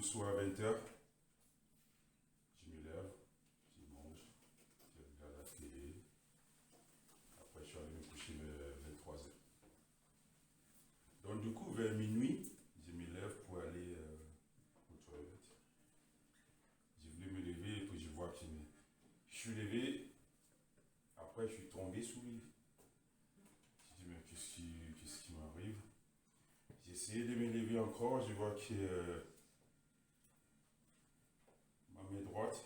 soir à 20h, je me lève, je mange, je regarde la télé. Après, je suis allé me coucher vers 23h. Donc, du coup, vers minuit, je me lève pour aller aux toilettes. Je voulais me lever et puis je vois que je suis levé. Après, je suis tombé sous le lit. Je dis, mais qu'est-ce qui m'arrive? J'ai essayé de me lever encore. Je vois que ma main droite,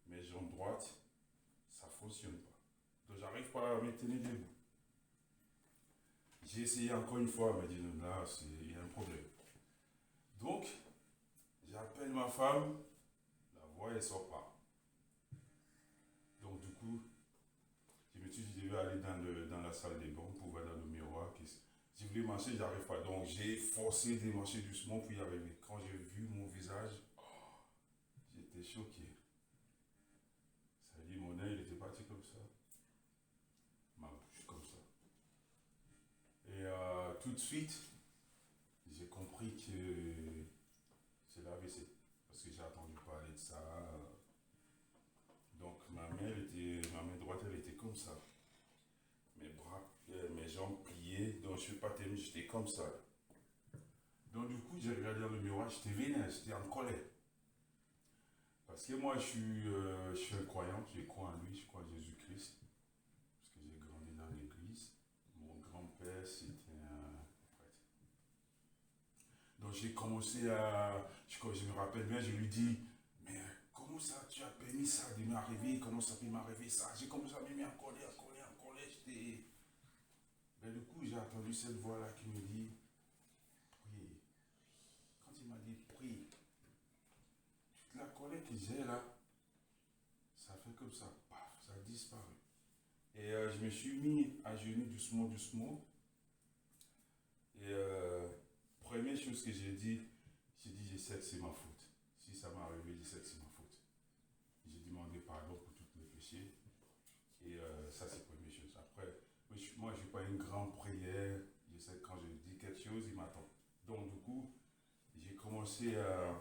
mes jambes droites, ça ne fonctionne pas. Donc, j'arrive pas à me tenir debout. J'ai essayé encore une fois, elle m'a dit, non, là, il y a un problème. Donc, j'appelle ma femme, la voix, elle ne sort pas. Donc, du coup, je me suis dit, je vais aller dans la salle des bains pour voir dans le miroir. Je voulais marcher, j'arrive pas. Donc, j'ai forcé de marcher doucement pour y arriver. Quand j'ai vu mon visage, j'étais choqué. Ça dit, mon œil, il était parti comme ça. Ma bouche comme ça. Et tout de suite, j'ai compris que c'est l'AVC. Parce que j'ai attendu parler de ça. Donc, ma main droite, elle était comme ça. Mes bras, mes jambes pliées. Donc, je ne suis pas tenu, j'étais comme ça. Donc, du coup, j'ai regardé dans le miroir, j'étais vénère, j'étais en colère. Parce que moi, je suis un croyant, je crois en lui, je crois en Jésus-Christ. Parce que j'ai grandi dans l'église. Mon grand-père, c'était un prêtre. Donc, j'ai commencé à. Je me rappelle bien, je lui dis, mais comment ça, tu as permis ça de m'arriver? Comment ça peut m'arriver ça? J'ai commencé à me mettre en colère. J'étais. Mais du coup, j'ai entendu cette voix-là qui me dit, prie. Quand il m'a dit, prie, toute la colère que j'ai là, ça fait comme ça, paf, ça a disparu. Et je me suis mis à genoux doucement. Et première chose que j'ai dit, je sais que c'est ma faute. Si ça m'est arrivé, je sais que c'est ma faute. J'ai demandé pardon pour tous mes péchés. Et ça, c'est la première chose. Après, moi, je n'ai pas une grande prière. Je sais que quand je dis quelque chose, il m'attend. Donc, du coup, j'ai commencé à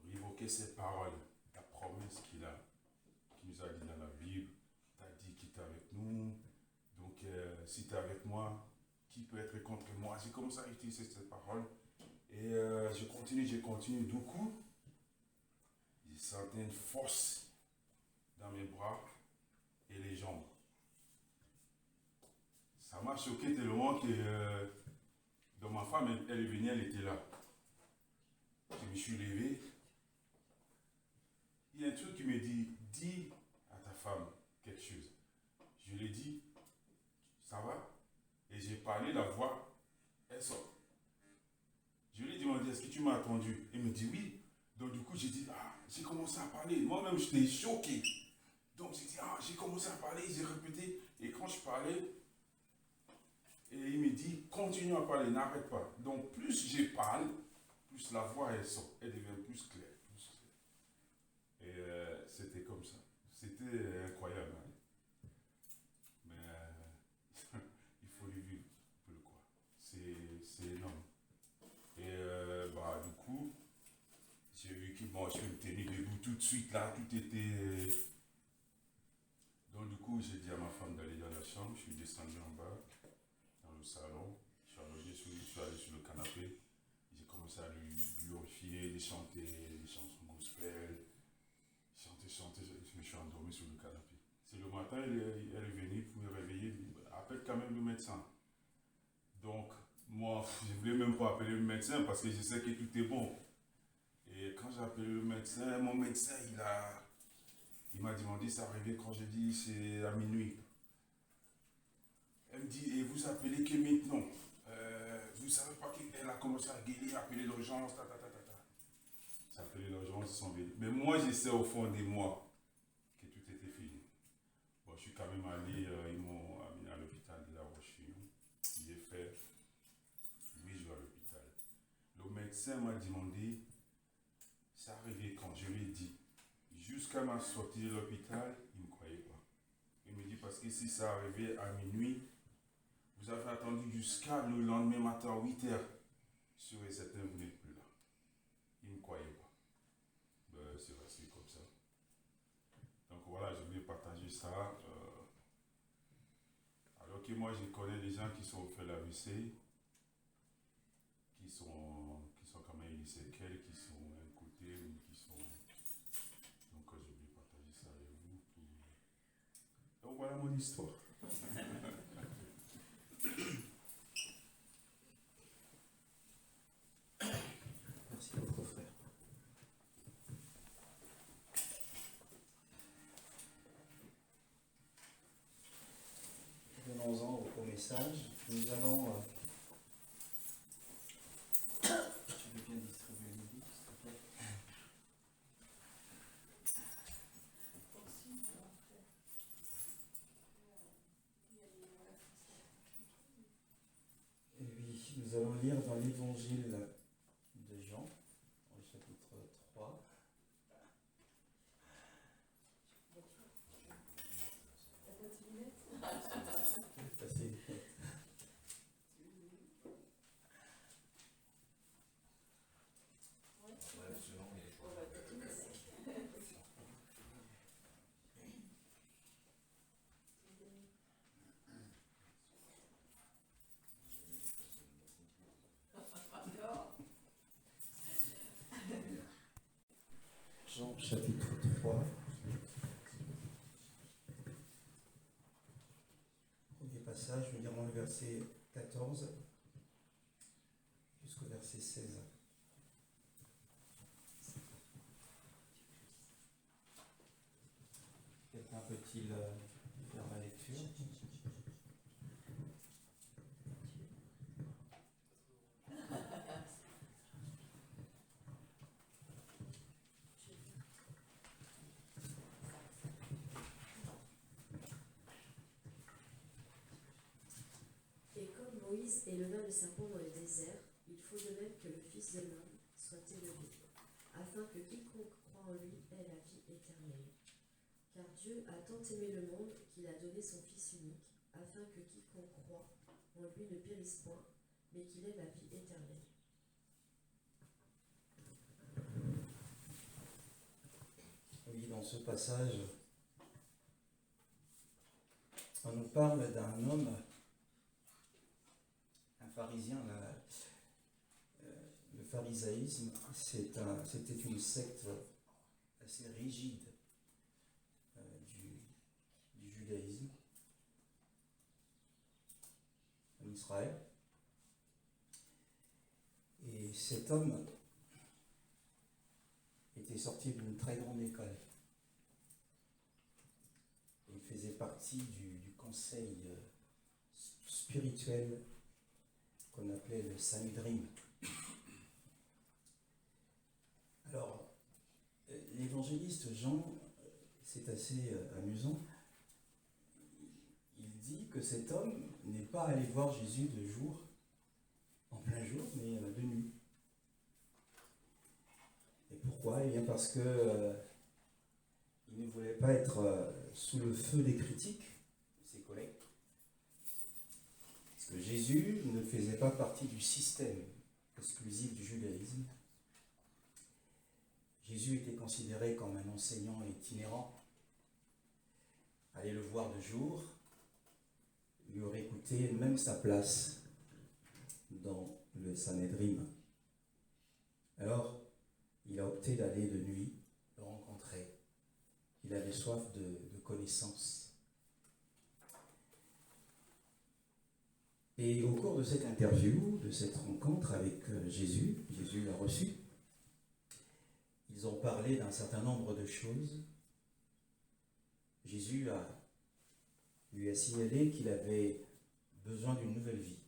révoquer ces paroles, la promesse qu'il nous a dit dans la Bible. Tu as dit qu'il est avec nous. Donc, si tu es avec moi, qui peut être contre moi? J'ai commencé à utiliser cette parole. Et je continue. Du coup, j'ai senti une force dans mes bras et les jambes. Ça m'a choqué tellement que donc ma femme, elle est venue, elle était là. Je me suis levé. Il y a un truc qui me dit, dis à ta femme quelque chose. Je lui ai dit, ça va? Et j'ai parlé, la voix, elle sort. Je lui ai demandé, est-ce que tu m'as attendu? Il me dit oui. Donc du coup, j'ai dit, j'ai commencé à parler. Moi-même, j'étais choqué. Donc j'ai dit, j'ai commencé à parler, j'ai répété. Et quand je parlais, et il me dit, continue à parler, n'arrête pas. Donc plus je parle, plus la voix, elle sort. Elle devient plus claire. Et c'était comme ça. C'était incroyable. Hein. Mais il faut le vivre pour le croire. C'est énorme. Et du coup, j'ai vu que bon, je me tenais debout tout de suite là, tout était. Donc du coup, j'ai dit à ma femme d'aller dans la chambre, je suis descendu en bas, dans le salon, je suis allé sur le canapé, j'ai commencé à lui glorifier, de chanter des chansons gospel, chanter, je me suis endormi sur le canapé. C'est le matin, elle est venue pour me réveiller, appelle quand même le médecin. Donc, moi, je ne voulais même pas appeler le médecin parce que je sais que tout est bon. Et quand j'ai appelé le médecin, mon médecin, il m'a demandé c'est arrivé quand j'ai dit c'est à minuit. Elle me dit, et vous appelez que maintenant vous ne savez pas qu'elle a commencé à guérir, appeler l'urgence, J'ai appelé l'urgence, ils sont venus. Mais moi, je sais au fond de moi que tout était fini. Bon, je suis quand même allé, ils m'ont amené à l'hôpital de La Roche-Chillon. J'ai fait 8 jours à l'hôpital. Le médecin m'a demandé, c'est arrivé quand je lui ai dit, jusqu'à ma sortie de l'hôpital, il ne me croyait pas. Il me dit, parce que si ça arrivait à minuit, vous avez attendu jusqu'à le lendemain matin à 8h. Sûr et certain, vous n'êtes plus là. Ok, moi je connais des gens qui sont fait l'AVC, qui sont quand même eu des séquelles, qui sont écoutés ou qui sont. Donc je vais partager ça avec vous. Donc voilà mon histoire. Merci beaucoup, frère. Venons-en au message. Nous allons. Tu veux bien distribuer les livres, s'il te plaît? Et oui, nous allons lire dans l'évangile de Jean, au chapitre 3. Passer. Jean chapitre 3. Premier passage, nous lirons le verset 14 jusqu'au verset 16. Quelqu'un peut-il faire la lecture? Et comme Moïse éleva le serpent dans le désert, il faut de même que le Fils de l'homme soit élevé, afin que quiconque croit en lui ait la vie éternelle. Car Dieu a tant aimé le monde qu'il a donné son Fils unique, afin que quiconque croit en lui ne périsse point, mais qu'il ait la vie éternelle. Oui, dans ce passage, on nous parle d'un homme, un pharisien. Le pharisaïsme, c'était une secte assez rigide du judaïsme en Israël. Et cet homme était sorti d'une très grande école. Il faisait partie du conseil spirituel qu'on appelait le Sanhedrin. Alors, l'évangéliste Jean, c'est assez amusant, il dit que cet homme n'est pas allé voir Jésus de jour, en plein jour, mais de nuit. Et pourquoi? Eh bien parce que il ne voulait pas être sous le feu des critiques de ses collègues. Parce que Jésus ne faisait pas partie du système exclusif du judaïsme. Jésus était considéré comme un enseignant itinérant. Aller le voir de jour lui aurait coûté même sa place dans le Sanhedrin. Alors, il a opté d'aller de nuit le rencontrer. Il avait soif de connaissances. Et au cours de cette interview, de cette rencontre avec Jésus, Jésus l'a reçu, ils ont parlé d'un certain nombre de choses. Jésus lui a signalé qu'il avait besoin d'une nouvelle vie.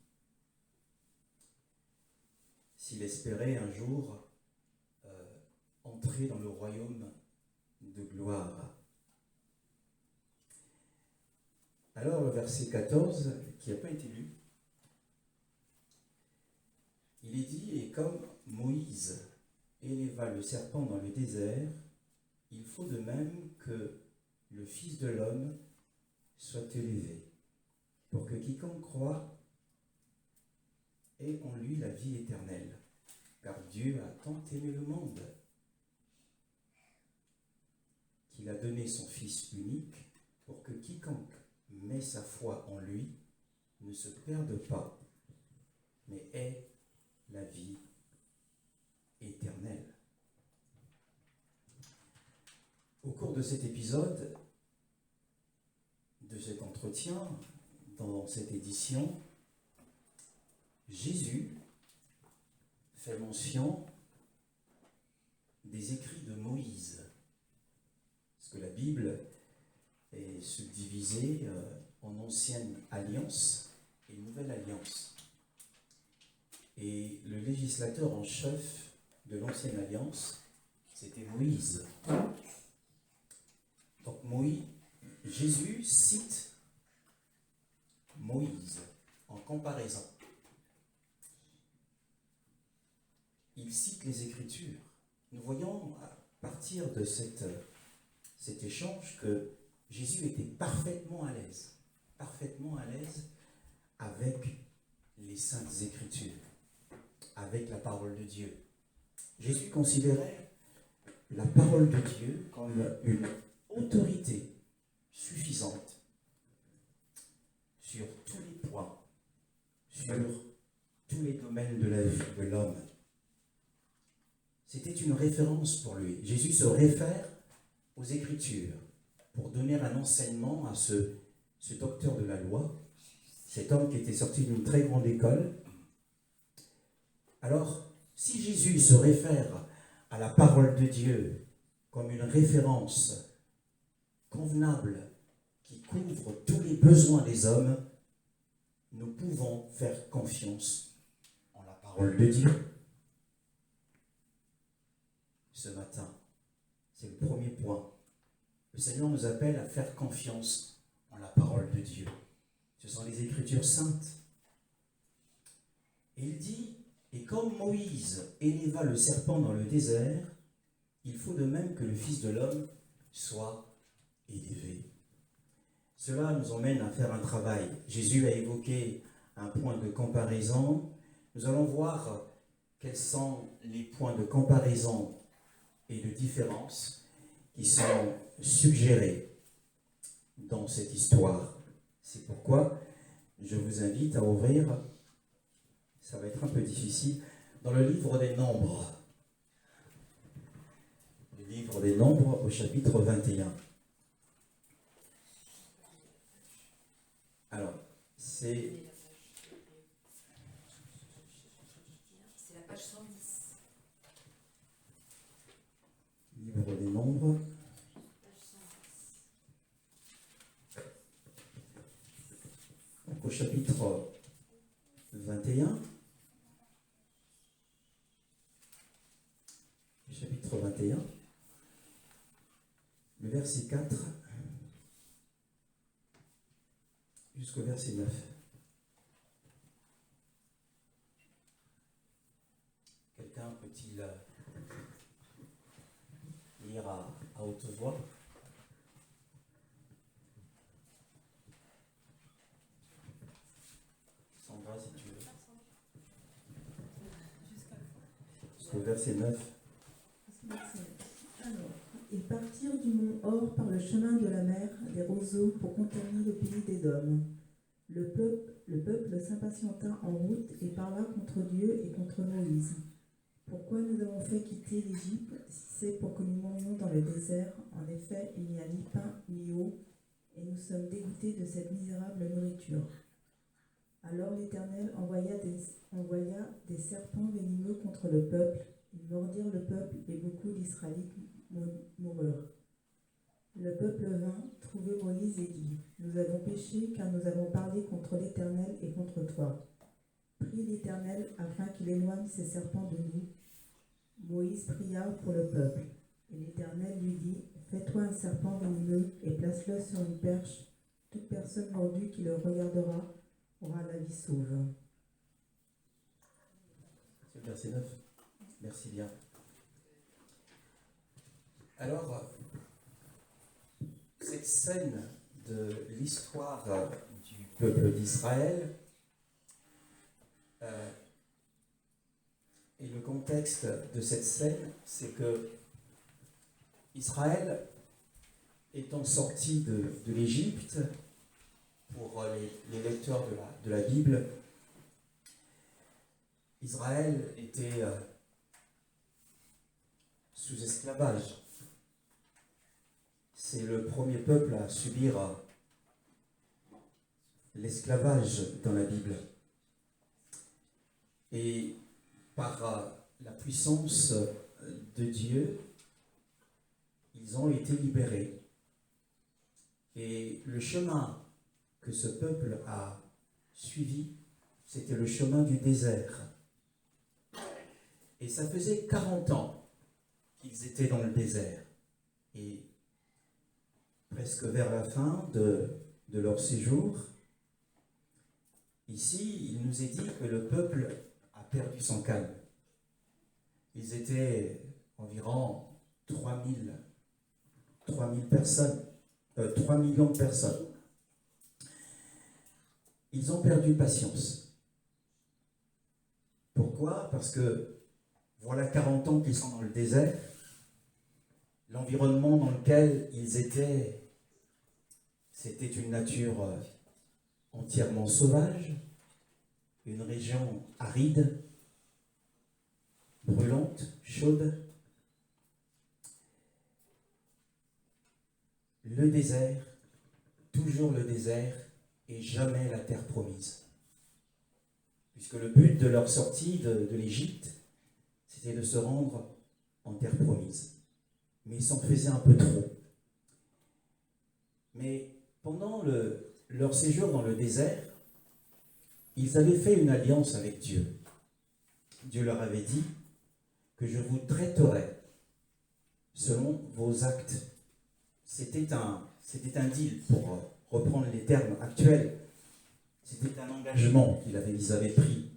S'il espérait un jour entrer dans le royaume de gloire. Alors le verset 14, qui n'a pas été lu, il est dit, et comme Moïse éleva le serpent dans le désert, il faut de même que le Fils de l'homme soit élevé, pour que quiconque croit ait en lui la vie éternelle. Car Dieu a tant aimé le monde qu'il a donné son Fils unique, pour que quiconque met sa foi en lui ne se perde pas, mais est la vie éternelle. Au cours de cet épisode, de cet entretien, dans cette édition, Jésus fait mention des écrits de Moïse. Parce que la Bible est subdivisée en ancienne alliance et nouvelle alliance. Et le législateur en chef de l'ancienne alliance, c'était Moïse. Donc Jésus cite Moïse en comparaison. Il cite les Écritures. Nous voyons à partir de cet échange que Jésus était parfaitement à l'aise avec les Saintes Écritures, avec la parole de Dieu. Jésus considérait la parole de Dieu comme une autorité suffisante sur tous les points, sur tous les domaines de la vie de l'homme. C'était une référence pour lui. Jésus se réfère aux Écritures pour donner un enseignement à ce docteur de la loi, cet homme qui était sorti d'une très grande école. Alors, si Jésus se réfère à la parole de Dieu comme une référence convenable qui couvre tous les besoins des hommes, nous pouvons faire confiance en la parole de Dieu. Ce matin, c'est le premier point. Le Seigneur nous appelle à faire confiance en la parole de Dieu. Ce sont les Écritures saintes. Et il dit, et comme Moïse éleva le serpent dans le désert, il faut de même que le Fils de l'homme soit élevé. Cela nous emmène à faire un travail. Jésus a évoqué un point de comparaison. Nous allons voir quels sont les points de comparaison et de différence qui sont suggérés dans cette histoire. C'est pourquoi je vous invite à ouvrir, ça va être un peu difficile, dans le livre des Nombres. Le livre des Nombres au chapitre 21. Alors, c'est la page 110. Livre des Nombres. Donc, au chapitre 21. Chapitre 21. Le verset 4 jusqu'au verset 9. Quelqu'un peut-il lire à haute voix? Sandra, si tu veux. Jusqu'au verset 9. Alors, ils partirent du mont Hor par le chemin de la mer des roseaux pour conquérir le pays d'Édom. Le peuple s'impatienta en route et parla contre Dieu et contre Moïse. Pourquoi nous avons fait quitter l'Égypte si c'est pour que nous mourions dans le désert? En effet, il n'y a ni pain ni eau, et nous sommes dégoûtés de cette misérable nourriture. Alors l'Éternel envoya des serpents venimeux contre le peuple. Ils mordirent le peuple et beaucoup d'Israélites moururent. Le peuple vint trouver Moïse et dit, « Nous avons péché car nous avons parlé contre l'Éternel et contre toi. Prie l'Éternel afin qu'il éloigne ces serpents de nous. » Moïse pria pour le peuple. Et l'Éternel lui dit, « Fais-toi un serpent venimeux et place-le sur une perche. Toute personne mordue qui le regardera aura la vie sauve. » C'est le verset 9. Merci bien. Alors, cette scène de l'histoire du peuple d'Israël et le contexte de cette scène, c'est que Israël, étant sorti de l'Égypte, pour les lecteurs de la Bible, Israël était sous esclavage. C'est le premier peuple à subir l'esclavage dans la Bible. Et par la puissance de Dieu, ils ont été libérés. Et le chemin que ce peuple a suivi, c'était le chemin du désert. Et ça faisait 40 ans qu'ils étaient dans le désert. Et presque vers la fin de leur séjour, ici, il nous est dit que le peuple a perdu son calme. Ils étaient environ 3 personnes, 3 millions de personnes. Ils ont perdu patience. Pourquoi? Parce que voilà 40 ans qu'ils sont dans le désert. L'environnement dans lequel ils étaient, c'était une nature entièrement sauvage, une région aride, brûlante, chaude. Le désert, toujours le désert, et jamais la terre promise. Puisque le but de leur sortie de l'Égypte, c'était de se rendre en terre promise. Mais ils s'en faisaient un peu trop. Mais pendant leur séjour dans le désert, ils avaient fait une alliance avec Dieu. Dieu leur avait dit que je vous traiterai selon vos actes. C'était un deal, pour reprendre les termes actuels. C'était un engagement qu'ils avaient pris.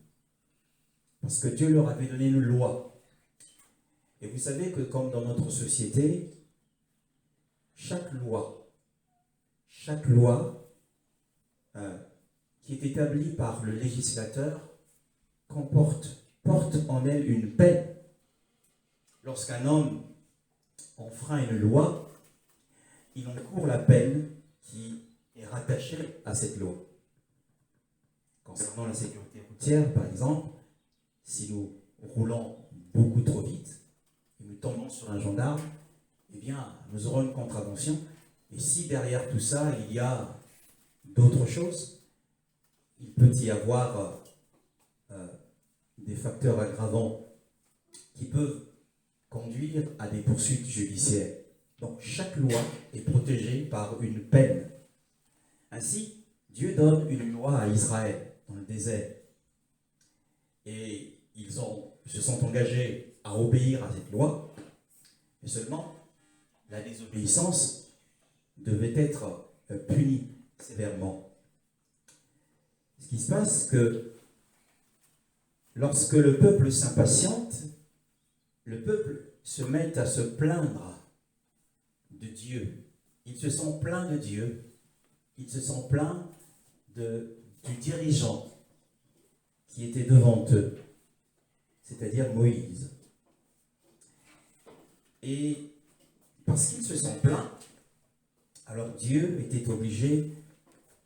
Parce que Dieu leur avait donné une loi. Et vous savez que comme dans notre société, chaque loi qui est établie par le législateur porte en elle une peine. Lorsqu'un homme enfreint une loi, il encourt la peine qui est rattachée à cette loi. Concernant la sécurité routière, par exemple, si nous roulons beaucoup trop vite et nous tombons sur un gendarme, eh bien, nous aurons une contravention. Et si derrière tout ça, il y a d'autres choses, il peut y avoir des facteurs aggravants qui peuvent conduire à des poursuites judiciaires. Donc, chaque loi est protégée par une peine. Ainsi, Dieu donne une loi à Israël dans le désert. Et ils se sont engagés à obéir à cette loi. Mais seulement, la désobéissance devait être punie sévèrement. Ce qui se passe, que lorsque le peuple s'impatiente, le peuple se met à se plaindre de Dieu. Ils se sont plaints de Dieu. Ils se sont plaints du dirigeant qui était devant eux, c'est-à-dire Moïse. Et parce qu'ils se sont plaints, alors Dieu était obligé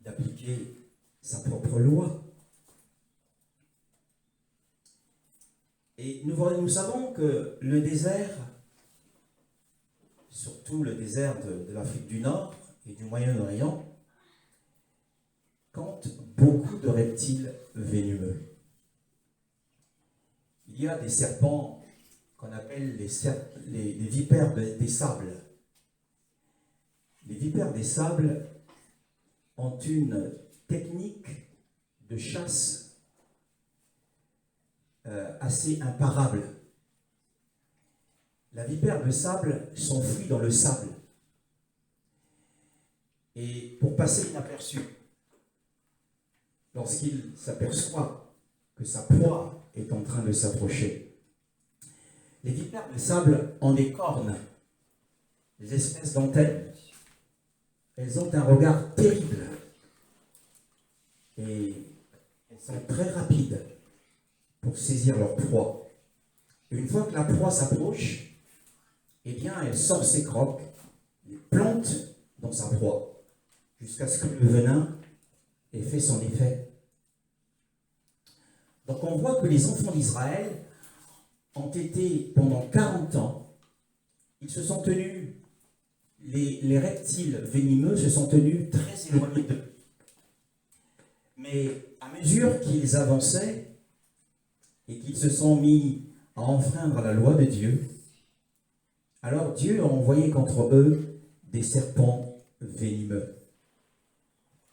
d'appliquer sa propre loi. Et nous savons que le désert, surtout le désert de l'Afrique du Nord et du Moyen-Orient, compte beaucoup de reptiles venimeux. Il y a des serpents qu'on appelle les vipères des sables. Les vipères des sables ont une technique de chasse assez imparable. La vipère de sable s'enfuit dans le sable. Et pour passer inaperçu, lorsqu'il s'aperçoit que sa proie est en train de s'approcher, les vipères de sable ont des cornes, des espèces d'antennes. Elles ont un regard terrible et elles sont très rapides pour saisir leur proie. Et une fois que la proie s'approche, eh bien, elle sort ses crocs, les plante dans sa proie, jusqu'à ce que le venin et fait son effet. Donc on voit que les enfants d'Israël ont été pendant 40 ans, ils se sont tenus, les reptiles venimeux se sont tenus très éloignés d'eux. Mais à mesure qu'ils avançaient et qu'ils se sont mis à enfreindre la loi de Dieu, alors Dieu a envoyé contre eux des serpents venimeux.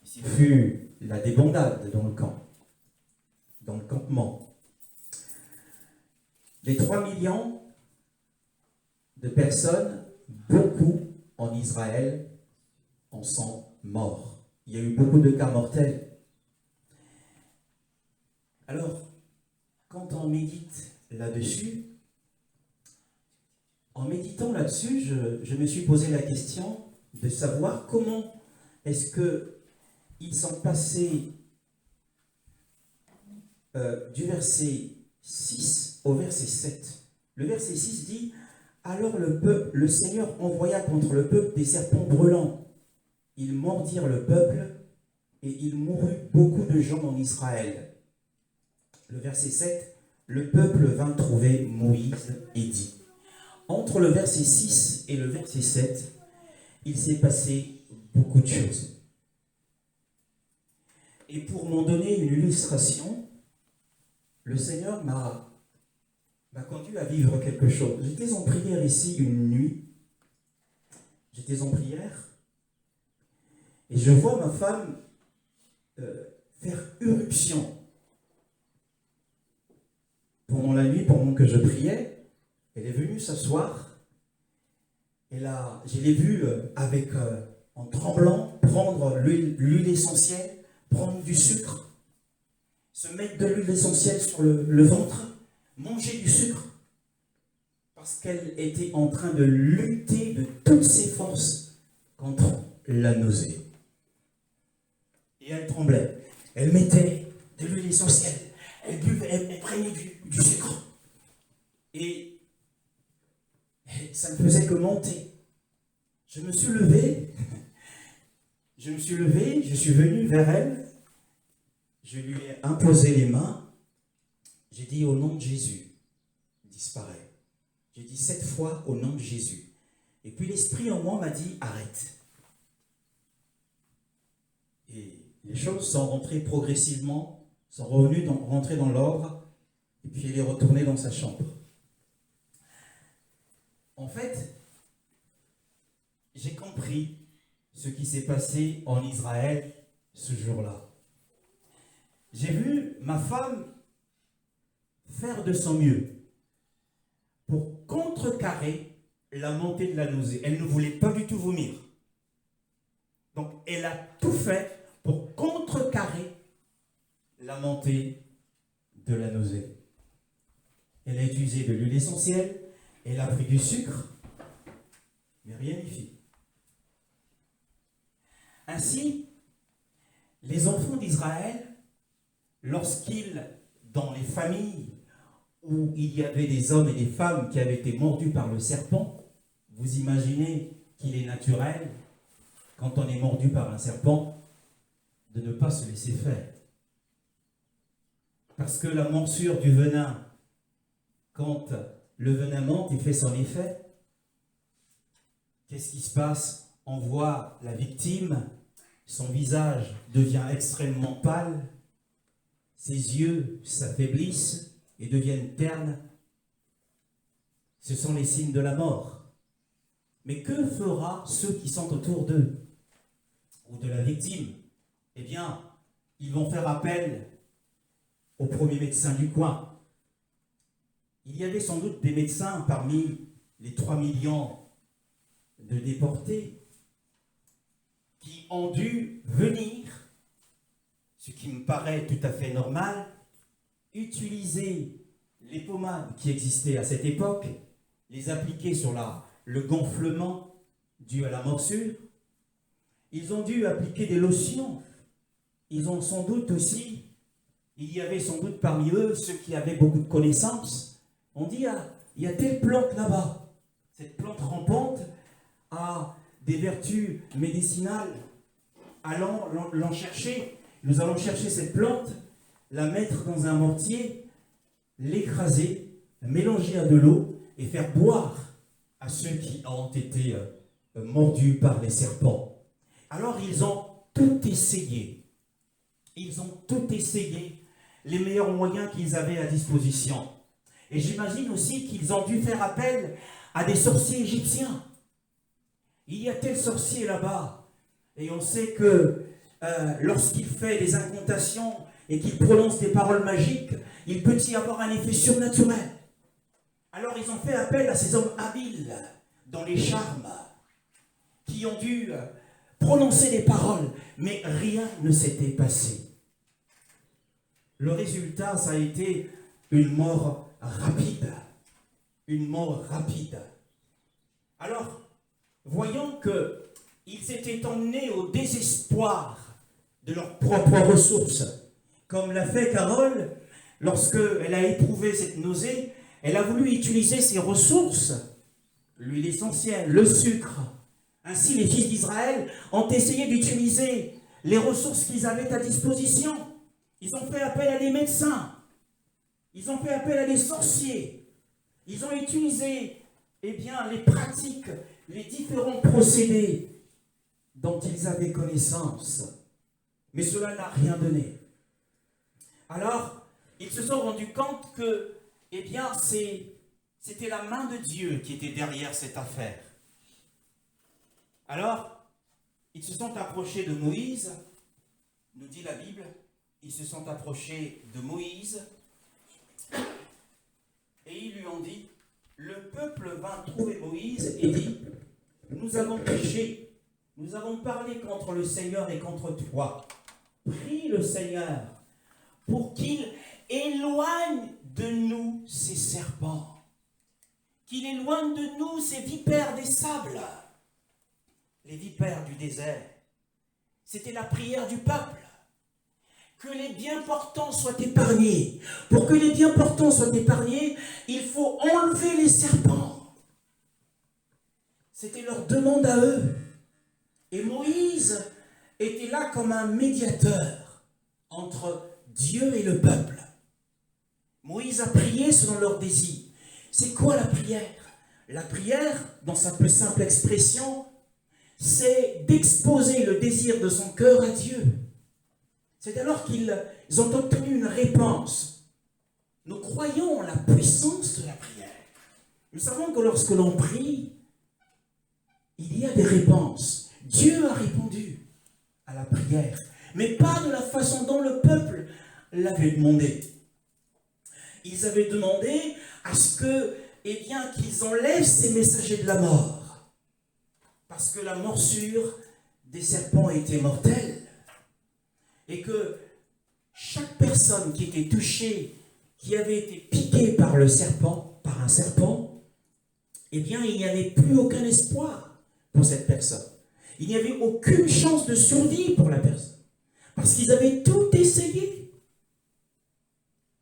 Ce fut la débandade dans le camp, dans le campement. Les 3 millions de personnes, beaucoup en Israël, en sont morts. Il y a eu beaucoup de cas mortels. Alors, quand on médite là-dessus, en méditant là-dessus, je me suis posé la question de savoir comment est-ce qu'ils sont passés du verset 6 au verset 7. Le verset 6 dit « Alors le Seigneur envoya contre le peuple des serpents brûlants. Ils mordirent le peuple et il mourut beaucoup de gens en Israël. » Le verset 7, le peuple vint trouver Moïse et dit. Entre le verset 6 et le verset 7, il s'est passé beaucoup de choses. Et pour m'en donner une illustration, le Seigneur m'a conduit à vivre quelque chose. J'étais en prière ici une nuit. J'étais en prière et je vois ma femme faire irruption. Pendant la nuit, pendant que je priais, elle est venue s'asseoir. Et là, je l'ai vue en tremblant, prendre l'huile essentielle, prendre du sucre, se mettre de l'huile essentielle sur le ventre, manger du sucre, parce qu'elle était en train de lutter de toutes ses forces contre la nausée. Et elle tremblait. Elle mettait de l'huile essentielle. Elle buvait, elle prenait du sucre. Et ça ne faisait que monter. Je me suis levé, je suis venu vers elle, je lui ai imposé les mains, j'ai dit au nom de Jésus, disparaît. J'ai dit 7 fois au nom de Jésus. Et puis l'Esprit en moi m'a dit arrête. Et les choses sont rentrées progressivement, sont rentrées dans l'ordre, et puis elle est retournée dans sa chambre. En fait, j'ai compris ce qui s'est passé en Israël ce jour-là. J'ai vu ma femme faire de son mieux pour contrecarrer la montée de la nausée. Elle ne voulait pas du tout vomir. Donc, elle a tout fait pour contrecarrer la montée de la nausée. Elle a utilisé de l'huile essentielle, elle a pris du sucre, mais rien n'y fit. Ainsi, les enfants d'Israël, lorsqu'ils, dans les familles où il y avait des hommes et des femmes qui avaient été mordus par le serpent, vous imaginez qu'il est naturel, quand on est mordu par un serpent, de ne pas se laisser faire. Parce que la morsure du venin, quand le venin monte et fait son effet, qu'est-ce qui se passe? On voit la victime, son visage devient extrêmement pâle, ses yeux s'affaiblissent et deviennent ternes. Ce sont les signes de la mort. Mais que fera ceux qui sont autour d'eux ou de la victime? Eh bien, ils vont faire appel au premier médecin du coin. Il y avait sans doute des médecins parmi les 3 millions de déportés qui ont dû venir, ce qui me paraît tout à fait normal, utiliser les pommades qui existaient à cette époque, les appliquer sur le gonflement dû à la morsure. Ils ont dû appliquer des lotions. Ils ont sans doute aussi, il y avait sans doute parmi eux ceux qui avaient beaucoup de connaissances. On dit, il y a telle plante là-bas. Cette plante rampante a des vertus médicinales. Allons l'en chercher nous allons chercher cette plante, la mettre dans un mortier, l'écraser, la mélanger à de l'eau et faire boire à ceux qui ont été mordus par les serpents. Alors ils ont tout essayé. Ils ont tout essayé, les meilleurs moyens qu'ils avaient à disposition. Et j'imagine aussi qu'ils ont dû faire appel à des sorciers égyptiens. Il y a tel sorcier là-bas, et on sait que lorsqu'il fait des incantations et qu'il prononce des paroles magiques, il peut y avoir un effet surnaturel. Alors ils ont fait appel à ces hommes habiles dans les charmes, qui ont dû prononcer des paroles, mais rien ne s'était passé. Le résultat, ça a été une mort rapide. Une mort rapide. Alors, voyant qu'ils étaient emmenés au désespoir de leurs propres ressources, comme l'a fait Carole, lorsqu'elle a éprouvé cette nausée, elle a voulu utiliser ses ressources, l'huile essentielle, le sucre. Ainsi, les fils d'Israël ont essayé d'utiliser les ressources qu'ils avaient à disposition. Ils ont fait appel à des médecins. Ils ont fait appel à des sorciers. Ils ont utilisé, les pratiques, les différents procédés dont ils avaient connaissance. Mais cela n'a rien donné. Alors, ils se sont rendus compte que, c'était la main de Dieu qui était derrière cette affaire. Alors, ils se sont approchés de Moïse, nous dit la Bible, ils se sont approchés de Moïse et ils lui ont dit, le peuple vint trouver Moïse et dit, nous avons péché, nous avons parlé contre le Seigneur et contre toi. Prie le Seigneur pour qu'il éloigne de nous ces serpents, qu'il éloigne de nous ces vipères des sables, les vipères du désert. C'était la prière du peuple. Que les biens portants soient épargnés. Pour que les biens portants soient épargnés, il faut enlever les serpents. C'était leur demande à eux. Et Moïse était là comme un médiateur entre Dieu et le peuple. Moïse a prié selon leur désir. C'est quoi la prière? La prière, dans sa plus simple expression, c'est d'exposer le désir de son cœur à Dieu. C'est alors qu'ils ont obtenu une réponse. Nous croyons en la puissance de la prière. Nous savons que lorsque l'on prie, il y a des réponses. Dieu a répondu à la prière, mais pas de la façon dont le peuple l'avait demandé. Ils avaient demandé à ce que, qu'ils enlèvent ces messagers de la mort. Parce que la morsure des serpents était mortelle. Et que chaque personne qui était touchée, qui avait été piquée par un serpent, il n'y avait plus aucun espoir pour cette personne. Il n'y avait aucune chance de survie pour la personne. Parce qu'ils avaient tout essayé.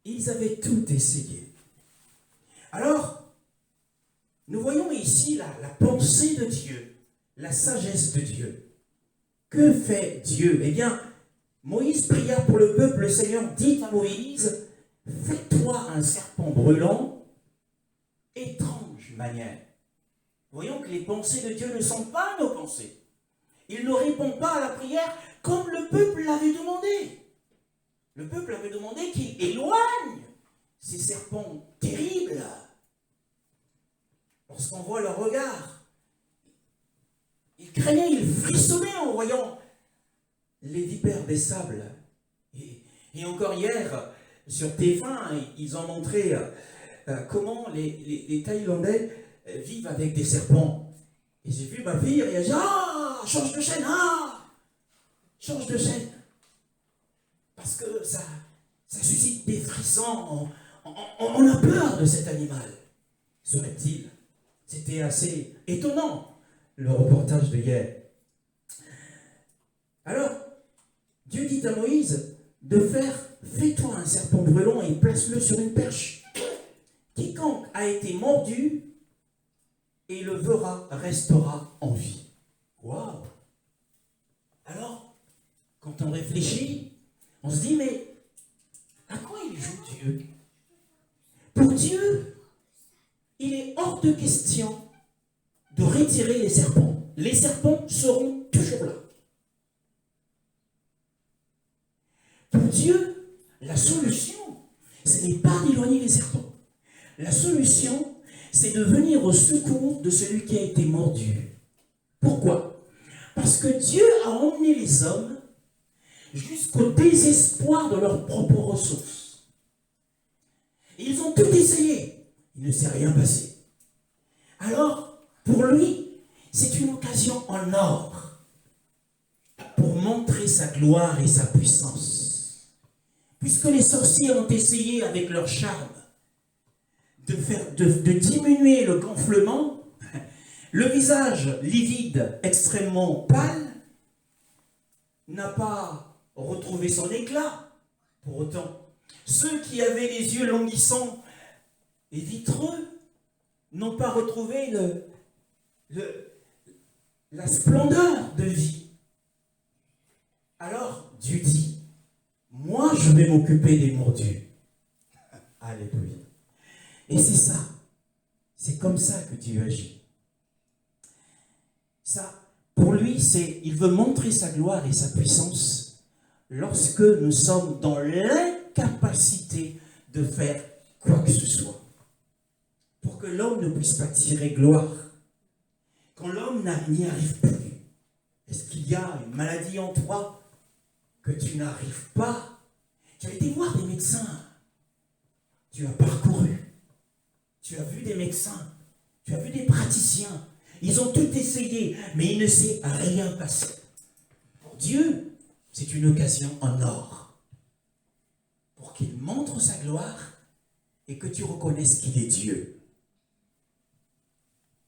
Ils avaient tout essayé. Alors, nous voyons ici la pensée de Dieu, la sagesse de Dieu. Que fait Dieu? Moïse pria pour le peuple. Le Seigneur dit à Moïse, fais-toi un serpent brûlant, étrange manière. Voyons que les pensées de Dieu ne sont pas nos pensées. Il ne répond pas à la prière comme le peuple l'avait demandé. Le peuple avait demandé qu'il éloigne ces serpents terribles. Lorsqu'on voit leur regard, ils craignaient, ils frissonnaient en voyant les vipères des sables. Et encore hier, sur TF1, ils ont montré comment les Thaïlandais vivent avec des serpents. Et j'ai vu ma fille réagir, change de chaîne, change de chaîne. Parce que ça suscite des frissons, on a peur de cet animal, ce reptile. C'était assez étonnant, le reportage de hier. Alors, Dieu dit à Moïse de faire, fais-toi un serpent brûlant et place-le sur une perche. Quiconque a été mordu et le verra restera en vie. Waouh! Alors, quand on réfléchit, On se dit, mais à quoi il joue Dieu? Pour Dieu, il est hors de question de retirer les serpents. Les serpents seront toujours là. Pour Dieu, la solution, ce n'est pas d'éloigner les serpents. La solution, c'est de venir au secours de celui qui a été mordu. Pourquoi? Parce que Dieu a emmené les hommes jusqu'au désespoir de leurs propres ressources. Et ils ont tout essayé. Il ne s'est rien passé. Alors, pour lui, c'est une occasion en or pour montrer sa gloire et sa puissance. Puisque les sorciers ont essayé avec leur charme de diminuer le gonflement, le visage livide, extrêmement pâle, n'a pas retrouvé son éclat. Pour autant, ceux qui avaient les yeux languissants et vitreux n'ont pas retrouvé la splendeur de vie. Alors Dieu dit, moi je vais m'occuper des mordus. Alléluia. Et c'est ça. C'est comme ça que Dieu agit. Ça, pour lui, il veut montrer sa gloire et sa puissance lorsque nous sommes dans l'incapacité de faire quoi que ce soit. Pour que l'homme ne puisse pas tirer gloire. Quand l'homme n'y arrive plus, est-ce qu'il y a une maladie en toi que tu n'arrives pas? Tu as été voir des médecins. Tu as parcouru. Tu as vu des médecins. Tu as vu des praticiens. Ils ont tout essayé, mais il ne s'est rien passé. Pour Dieu, c'est une occasion en or. Pour qu'il montre sa gloire et que tu reconnaisses qu'il est Dieu.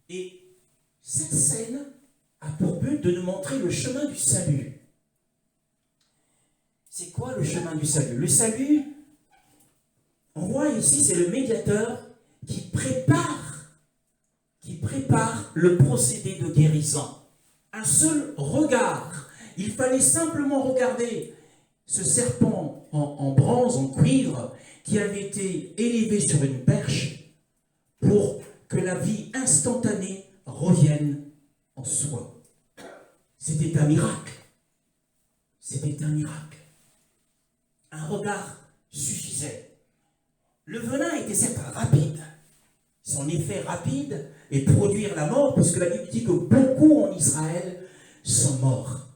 Et cette scène a pour but de nous montrer le chemin du salut. C'est quoi le chemin du salut? Le salut, on voit ici, c'est le médiateur qui prépare le procédé de guérison. Un seul regard. Il fallait simplement regarder ce serpent en bronze, en cuivre, qui avait été élevé sur une perche pour que la vie instantanée revienne en soi. C'était un miracle. C'était un miracle. Un regard suffisait. Le venin était certes rapide. Son effet rapide est produire la mort, puisque la Bible dit que beaucoup en Israël sont morts.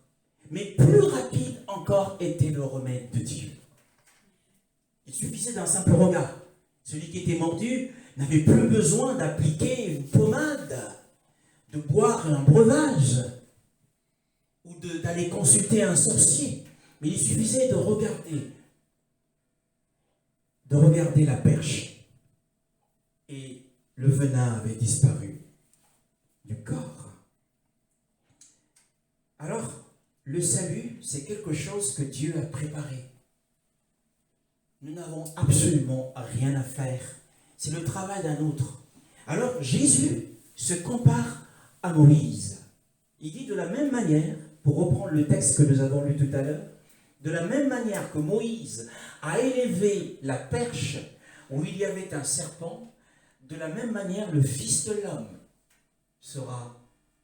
Mais plus rapide encore était le remède de Dieu. Il suffisait d'un simple regard. Celui qui était mordu n'avait plus besoin d'appliquer une pommade, de boire un breuvage, ou d'aller consulter un sorcier. Mais il suffisait de regarder la perche. Et le venin avait disparu du corps. Alors, le salut, c'est quelque chose que Dieu a préparé. Nous n'avons absolument rien à faire. C'est le travail d'un autre. Alors, Jésus se compare à Moïse. Il dit de la même manière, pour reprendre le texte que nous avons lu tout à l'heure, de la même manière que Moïse a élevé la perche où il y avait un serpent, de la même manière le Fils de l'homme sera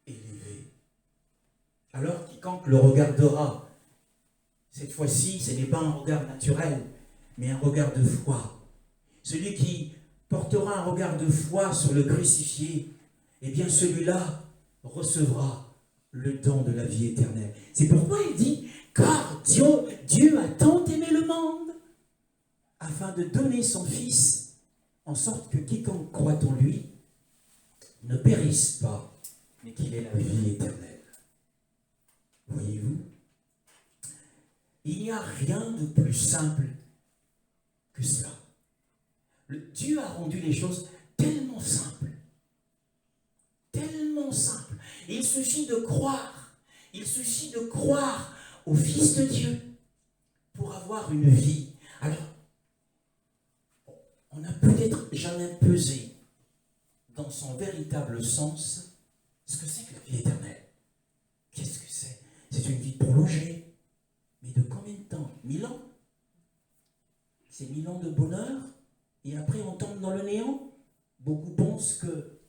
élevé. Alors quiconque le regardera, cette fois-ci, ce n'est pas un regard naturel, mais un regard de foi. Celui qui portera un regard de foi sur le crucifié, eh bien celui-là recevra le don de la vie éternelle. C'est pourquoi il dit, car Dieu a tant aimé le monde, afin de donner son Fils, en sorte que quiconque croit en lui ne périsse pas, mais qu'il ait la vie éternelle. Voyez-vous, il n'y a rien de plus simple que cela. Dieu a rendu les choses tellement simples. Tellement simples. Il suffit de croire. Il suffit de croire au Fils de Dieu pour avoir une vie. Alors, on n'a peut-être jamais pesé dans son véritable sens ce que c'est que la vie éternelle. Qu'est-ce que c'est? C'est une vie prolongée. Mais de combien de temps? 1000 ans? c'est 1000 ans de bonheur, et après on tombe dans le néant. Beaucoup pensent que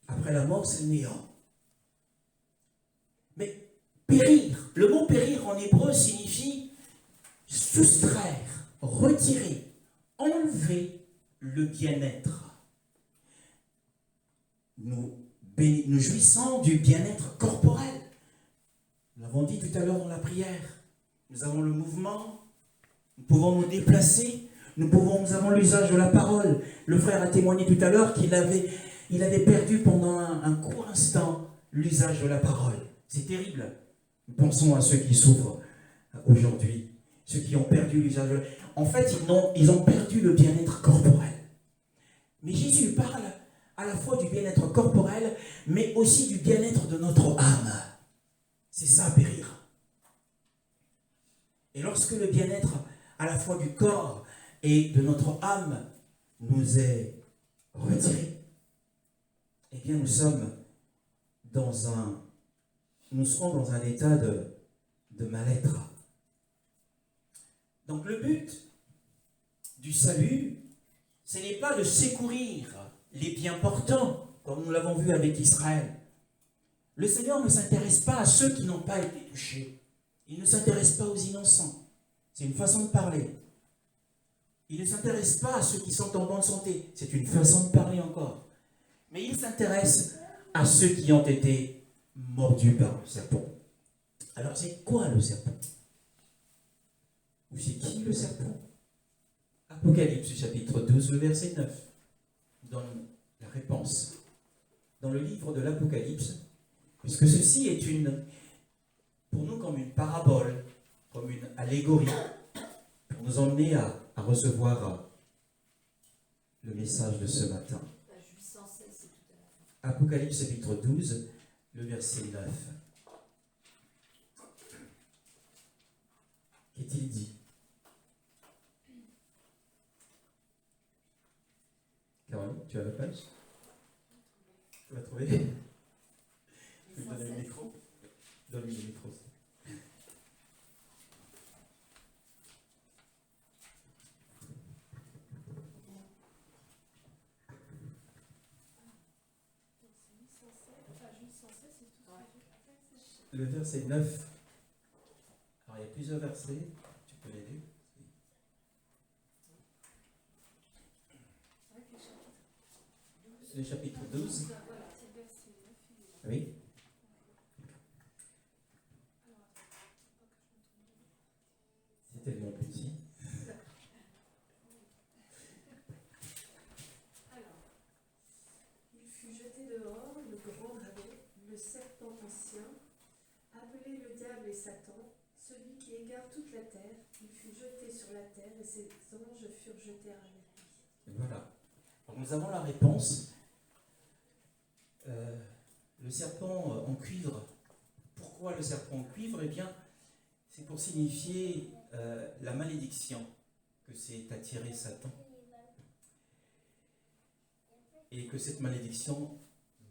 après la mort, c'est le néant. Mais périr, le mot périr en hébreu signifie soustraire, retirer, enlever le bien-être. Nous jouissons du bien-être corporel. Nous l'avons dit tout à l'heure dans la prière. Nous avons le mouvement, nous pouvons nous déplacer, nous avons l'usage de la parole. Le frère a témoigné tout à l'heure qu'il avait perdu pendant un court instant l'usage de la parole. C'est terrible. Nous pensons à ceux qui souffrent aujourd'hui, ceux qui ont perdu l'usage de la parole. En fait, ils ont perdu le bien-être corporel. Mais Jésus parle à la fois du bien-être corporel, mais aussi du bien-être de notre âme. C'est ça, périr. Et lorsque le bien-être à la fois du corps et de notre âme nous est retiré, eh bien nous serons dans un état de mal-être. Donc le but du salut, ce n'est pas de secourir les bien portants, comme nous l'avons vu avec Israël. Le Seigneur ne s'intéresse pas à ceux qui n'ont pas été touchés. Il ne s'intéresse pas aux innocents. C'est une façon de parler. Il ne s'intéresse pas à ceux qui sont en bonne santé. C'est une façon de parler encore. Mais il s'intéresse à ceux qui ont été mordus par le serpent. Alors c'est quoi le serpent? Ou c'est qui le serpent? Apocalypse chapitre 12, le verset 9 donne la réponse. Dans le livre de l'Apocalypse, puisque ceci est pour nous comme une parabole, comme une allégorie, pour nous emmener à recevoir le message de ce matin. Page 816, c'est tout à la fin. Apocalypse chapitre 12, le verset 9. Qu'est-il dit? Caroline, tu as la page? Tu l'as trouvé? Tu peux me donner le micro? Donne-lui le micro. Le verset 9. Alors il y a plusieurs versets. Tu peux les lire? Le chapitre 12. Oui. C'est tellement petit. Il fut jeté dehors, le grand dragon, le serpent ancien, appelé le diable et Satan, celui qui égare toute la terre. Il fut jeté sur la terre et ses anges furent jetés avec lui. Et voilà. Alors nous avons la réponse. Le serpent en cuivre. Pourquoi le serpent en cuivre? Eh bien, c'est pour signifier la malédiction que s'est attiré Satan. Et que cette malédiction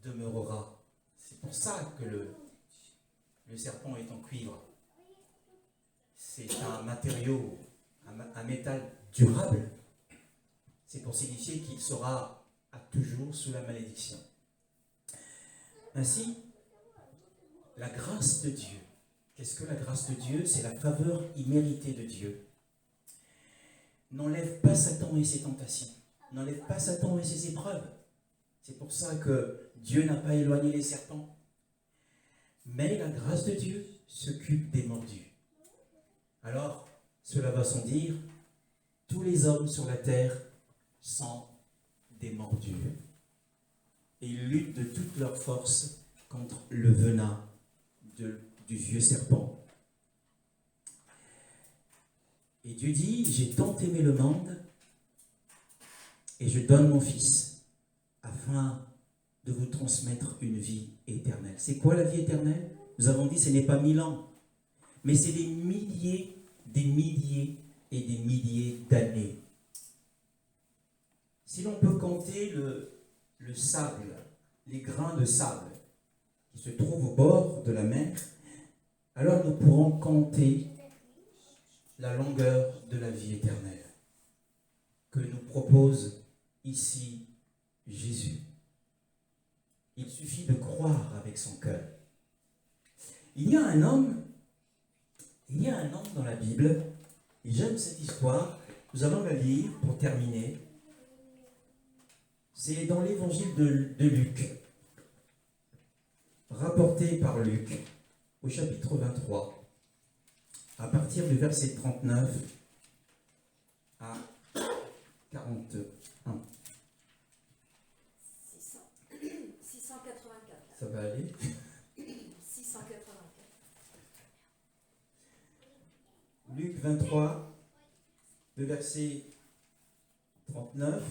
demeurera. C'est pour ça que le serpent est en cuivre. C'est un matériau, un métal durable. C'est pour signifier qu'il sera à toujours sous la malédiction. Ainsi, la grâce de Dieu. Qu'est-ce que la grâce de Dieu? C'est la faveur imméritée de Dieu. N'enlève pas Satan et ses tentations. N'enlève pas Satan et ses épreuves. C'est pour ça que Dieu n'a pas éloigné les serpents. Mais la grâce de Dieu s'occupe des mordus. Alors, cela va sans dire, tous les hommes sur la terre sont des mordus. Et ils luttent de toute leur force contre le venin du vieux serpent. Et Dieu dit, j'ai tant aimé le monde, et je donne mon Fils, afin de vous transmettre une vie éternelle. C'est quoi la vie éternelle? Nous avons dit, ce n'est pas 1000 ans, mais c'est des milliers et des milliers d'années. Si l'on peut compter le sable, les grains de sable qui se trouvent au bord de la mer, alors nous pourrons compter la longueur de la vie éternelle que nous propose ici Jésus. Il suffit de croire avec son cœur. Il y a un homme dans la Bible, et j'aime cette histoire, nous allons la lire pour terminer. C'est dans l'évangile de Luc, rapporté par Luc, au chapitre 23, à partir du verset 39 à 41. 684. Ça va aller? 684. Luc 23, le verset 39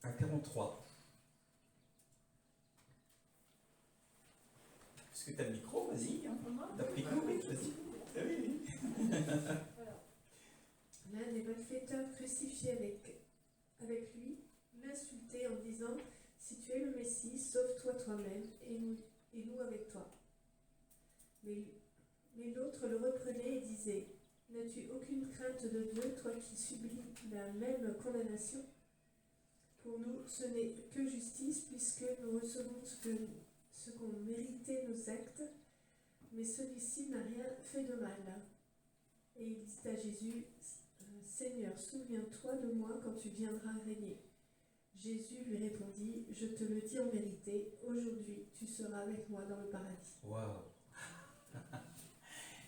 à 43. Est-ce que tu as le micro? Vas-y. Hein. T'as pris coup? Oui, vas-y. Ah oui, oui. L'un des malfaiteurs crucifiés avec lui l'insultait en disant: Si tu es le Messie, sauve-toi toi-même et nous avec toi. Mais l'autre le reprenait et disait: N'as-tu aucune crainte de Dieu, toi qui subis la même condamnation? Pour nous, ce n'est que justice, puisque nous recevons ce qu'ont mérité nos actes, mais celui-ci n'a rien fait de mal. Et il dit à Jésus: Seigneur, souviens-toi de moi quand tu viendras régner. Jésus lui répondit: Je te le dis en vérité, aujourd'hui tu seras avec moi dans le paradis. Waouh!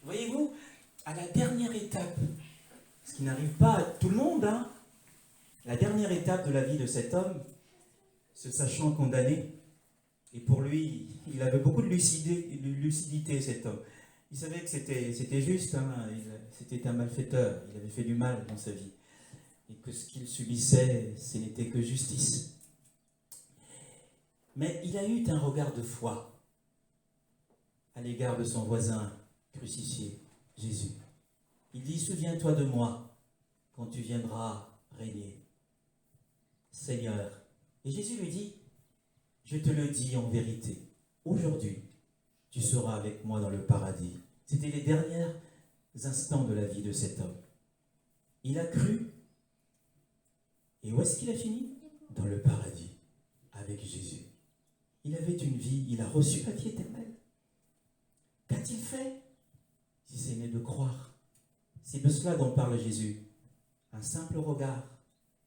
Voyez-vous, à la dernière étape, ce qui n'arrive pas à tout le monde, hein, la dernière étape de la vie de cet homme, se sachant condamné, et pour lui, il avait beaucoup de lucidité, cet homme. Il savait que c'était juste, hein, c'était un malfaiteur, il avait fait du mal dans sa vie, et que ce qu'il subissait, ce n'était que justice. Mais il a eu un regard de foi à l'égard de son voisin crucifié, Jésus. Il dit: Souviens-toi de moi quand tu viendras régner, Seigneur. Et Jésus lui dit: Je te le dis en vérité, aujourd'hui, tu seras avec moi dans le paradis. C'était les derniers instants de la vie de cet homme. Il a cru. Et où est-ce qu'il a fini? Dans le paradis, avec Jésus. Il avait une vie, il a reçu la vie éternelle. Qu'a-t-il fait? Si ce n'est de croire. C'est de cela dont parle Jésus. Un simple regard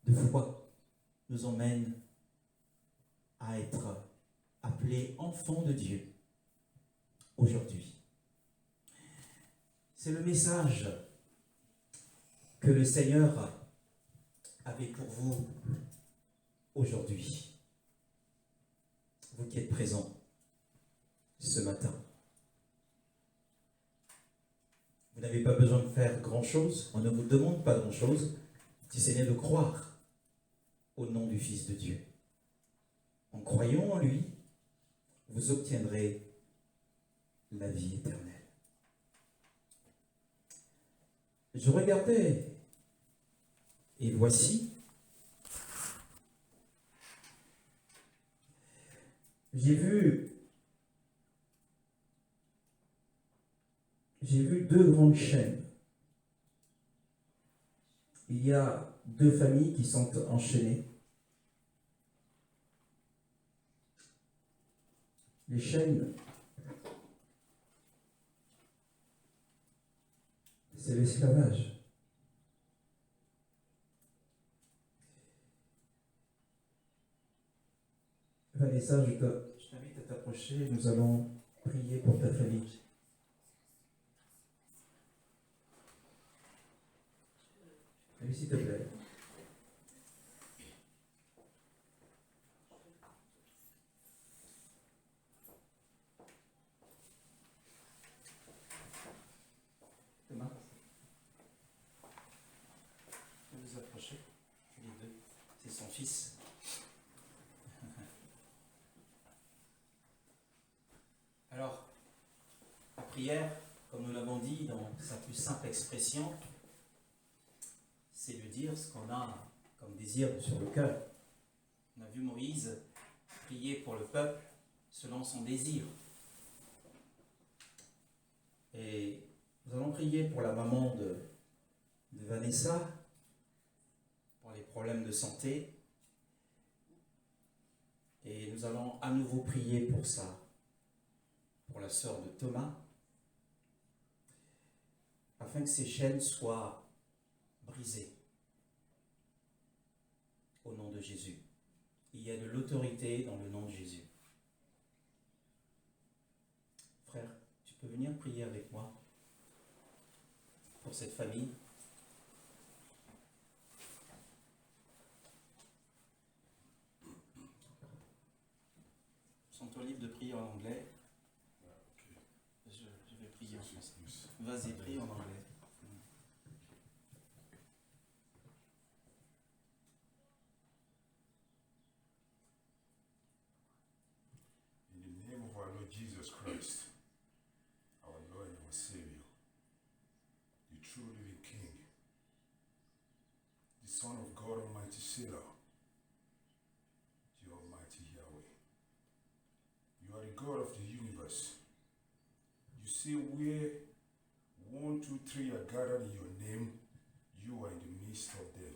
de foi nous emmène à être appelés enfants de Dieu aujourd'hui. C'est le message que le Seigneur avait pour vous aujourd'hui. Vous qui êtes présents ce matin. Vous n'avez pas besoin de faire grand-chose, on ne vous demande pas grand-chose, si ce n'est de croire au nom du Fils de Dieu. En croyant en lui, vous obtiendrez la vie éternelle. Je regardais, et voici, j'ai vu deux grandes chaînes. Il y a deux familles qui sont enchaînées. Les chaînes, c'est l'esclavage. Vanessa, je t'invite à t'approcher. Nous allons prier pour ta famille. Allez, s'il te plaît. Thomas, vous vous approchez, les deux. C'est son fils. Alors, la prière, comme nous l'avons dit dans sa plus simple expression, c'est de dire ce qu'on a comme désir sur le cœur. On a vu Moïse prier pour le peuple selon son désir. Et Nous allons prier pour la maman de Vanessa, pour les problèmes de santé. Et nous allons à nouveau prier pour la sœur de Thomas, afin que ces chaînes soient brisées. Au nom de Jésus. Il y a de l'autorité dans le nom de Jésus. Frère, tu peux venir prier avec moi pour cette famille. Sans ton livre de prière en anglais, je vais prier en français. Vas-y, prie en anglais. In the name of our Lord Jesus Christ, our Lord and our Savior, the true living King, the Son of God Almighty Selah, the Almighty Yahweh. You are the God of the universe. You say where 1, 2, 3 are gathered in your name, you are in the midst of them.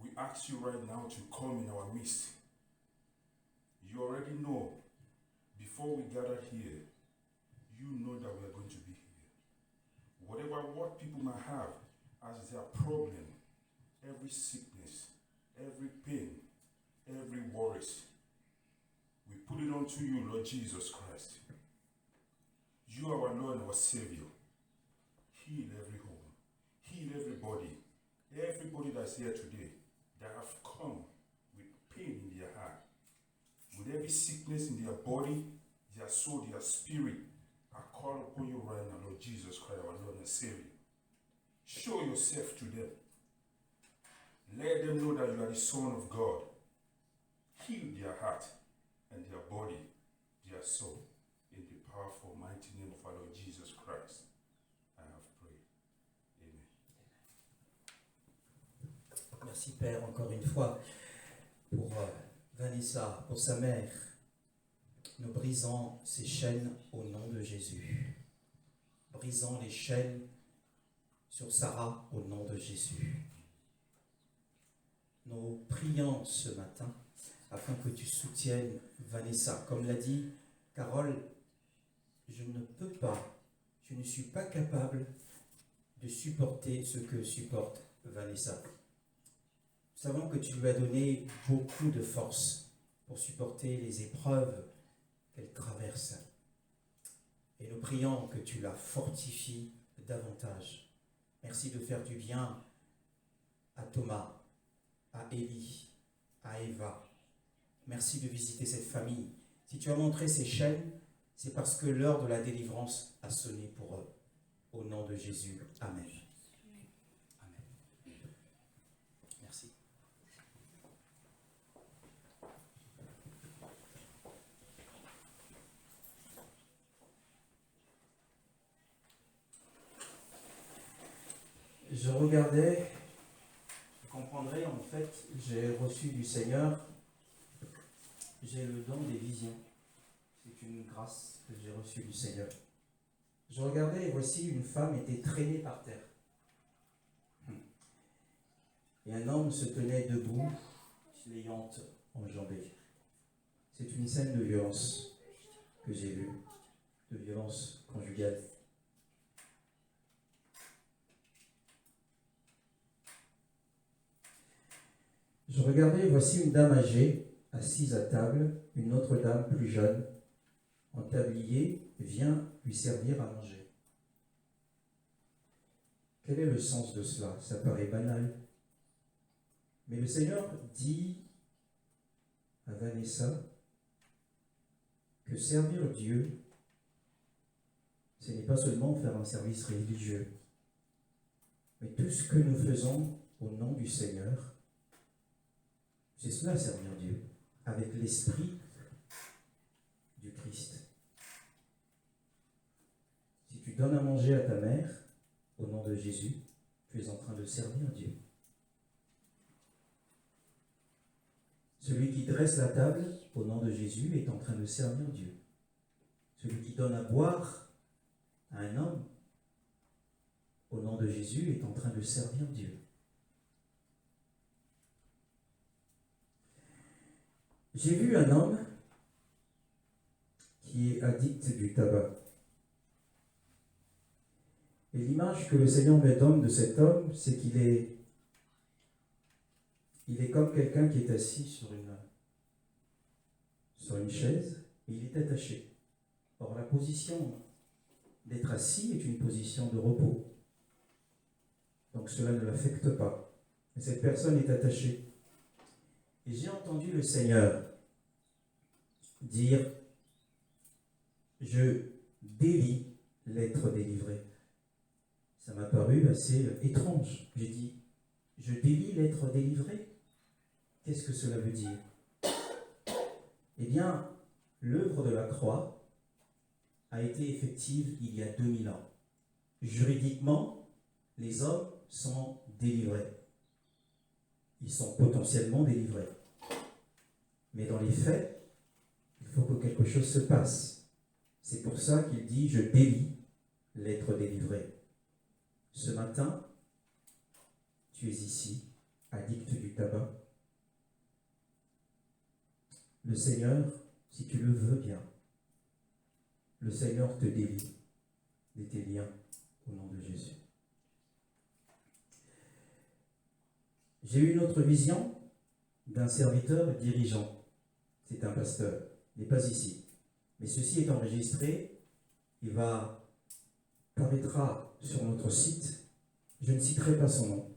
We ask you right now to come in our midst. You already know, before we gather here, you know that we are going to be here. What people might have as their problem, every sickness, every pain, every worries, we put it onto you, Lord Jesus Christ. You are our Lord and our Savior. Heal every home. Heal everybody that's here today that have come with pain in their heart, with every sickness in their body, their soul, their spirit. I call upon you right now, Lord Jesus Christ, our Lord and Savior. Show yourself to them. Let them know that you are the Son of God. Heal their heart and their body, their soul. In the powerful, mighty name of our Lord Jesus Christ, I have prayed. Amen. Merci Père, encore une fois, pour Vanessa, pour sa mère. Nous brisons ces chaînes au nom de Jésus. Brisons les chaînes sur Sarah au nom de Jésus. Nous prions ce matin afin que tu soutiennes Vanessa. Comme l'a dit Carole, je ne peux pas, je ne suis pas capable de supporter ce que supporte Vanessa. Nous savons que tu lui as donné beaucoup de force pour supporter les épreuves qu'elle traverse. Et nous prions que tu la fortifies davantage. Merci de faire du bien à Thomas, à Élie, à Eva. Merci de visiter cette famille. Si tu as montré ces chaînes, c'est parce que l'heure de la délivrance a sonné pour eux. Au nom de Jésus. Amen. Amen. Merci. Je regardais, vous comprendrez, en fait, j'ai reçu du Seigneur, j'ai le don des visions. C'est une grâce que j'ai reçue du Seigneur. Je regardais et voici une femme était traînée par terre. Et un homme se tenait debout, l'ayant enjambée. C'est une scène de violence que j'ai vue, de violence conjugale. Je regardais et voici une dame âgée, assise à table, une autre dame plus jeune, en tablier, vient lui servir à manger. Quel est le sens de cela? Ça paraît banal. Mais le Seigneur dit à Vanessa que servir Dieu, ce n'est pas seulement faire un service religieux, mais tout ce que nous faisons au nom du Seigneur, c'est cela, servir Dieu, avec l'esprit du Christ. Si tu donnes à manger à ta mère, au nom de Jésus, tu es en train de servir Dieu. Celui qui dresse la table, au nom de Jésus, est en train de servir Dieu. Celui qui donne à boire un homme, au nom de Jésus, est en train de servir Dieu. J'ai vu un homme qui est addict du tabac. Et l'image que le Seigneur me donne de cet homme, c'est qu'il est comme quelqu'un qui est assis sur une chaise et il est attaché. Or, la position d'être assis est une position de repos. Donc cela ne l'affecte pas. Et cette personne est attachée. Et j'ai entendu le Seigneur dire, je délie l'être délivré. Ça m'a paru assez étrange. J'ai dit, je délie l'être délivré. Qu'est-ce que cela veut dire? Eh bien, l'œuvre de la croix a été effective il y a 2000 ans. Juridiquement, les hommes sont délivrés. Ils sont potentiellement délivrés. Mais dans les faits, il faut que quelque chose se passe. C'est pour ça qu'il dit, je délie l'être délivré. Ce matin, tu es ici, addict du tabac. Le Seigneur, si tu le veux bien, le Seigneur te délie de tes liens au nom de Jésus. J'ai eu une autre vision d'un serviteur dirigeant. C'est un pasteur, il n'est pas ici. Mais ceci est enregistré, il paraîtra sur notre site. Je ne citerai pas son nom.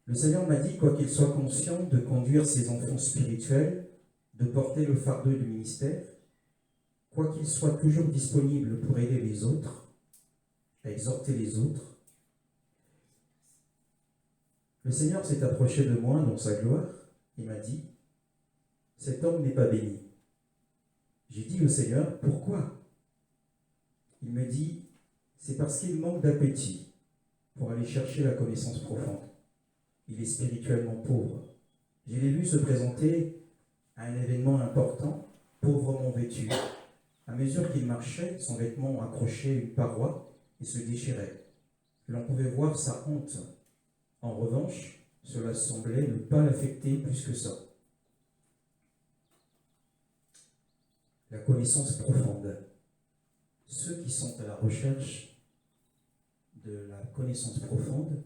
Le Seigneur m'a dit, quoi qu'il soit conscient de conduire ses enfants spirituels, de porter le fardeau du ministère, quoi qu'il soit toujours disponible pour aider les autres, à exhorter les autres. Le Seigneur s'est approché de moi dans sa gloire et m'a dit, cet homme n'est pas béni. J'ai dit au Seigneur, pourquoi? Il me dit, c'est parce qu'il manque d'appétit pour aller chercher la connaissance profonde. Il est spirituellement pauvre. Je l'ai vu se présenter à un événement important, pauvrement vêtu. À mesure qu'il marchait, son vêtement accrochait une paroi et se déchirait. L'on pouvait voir sa honte. En revanche, cela semblait ne pas l'affecter plus que ça. La connaissance profonde. Ceux qui sont à la recherche de la connaissance profonde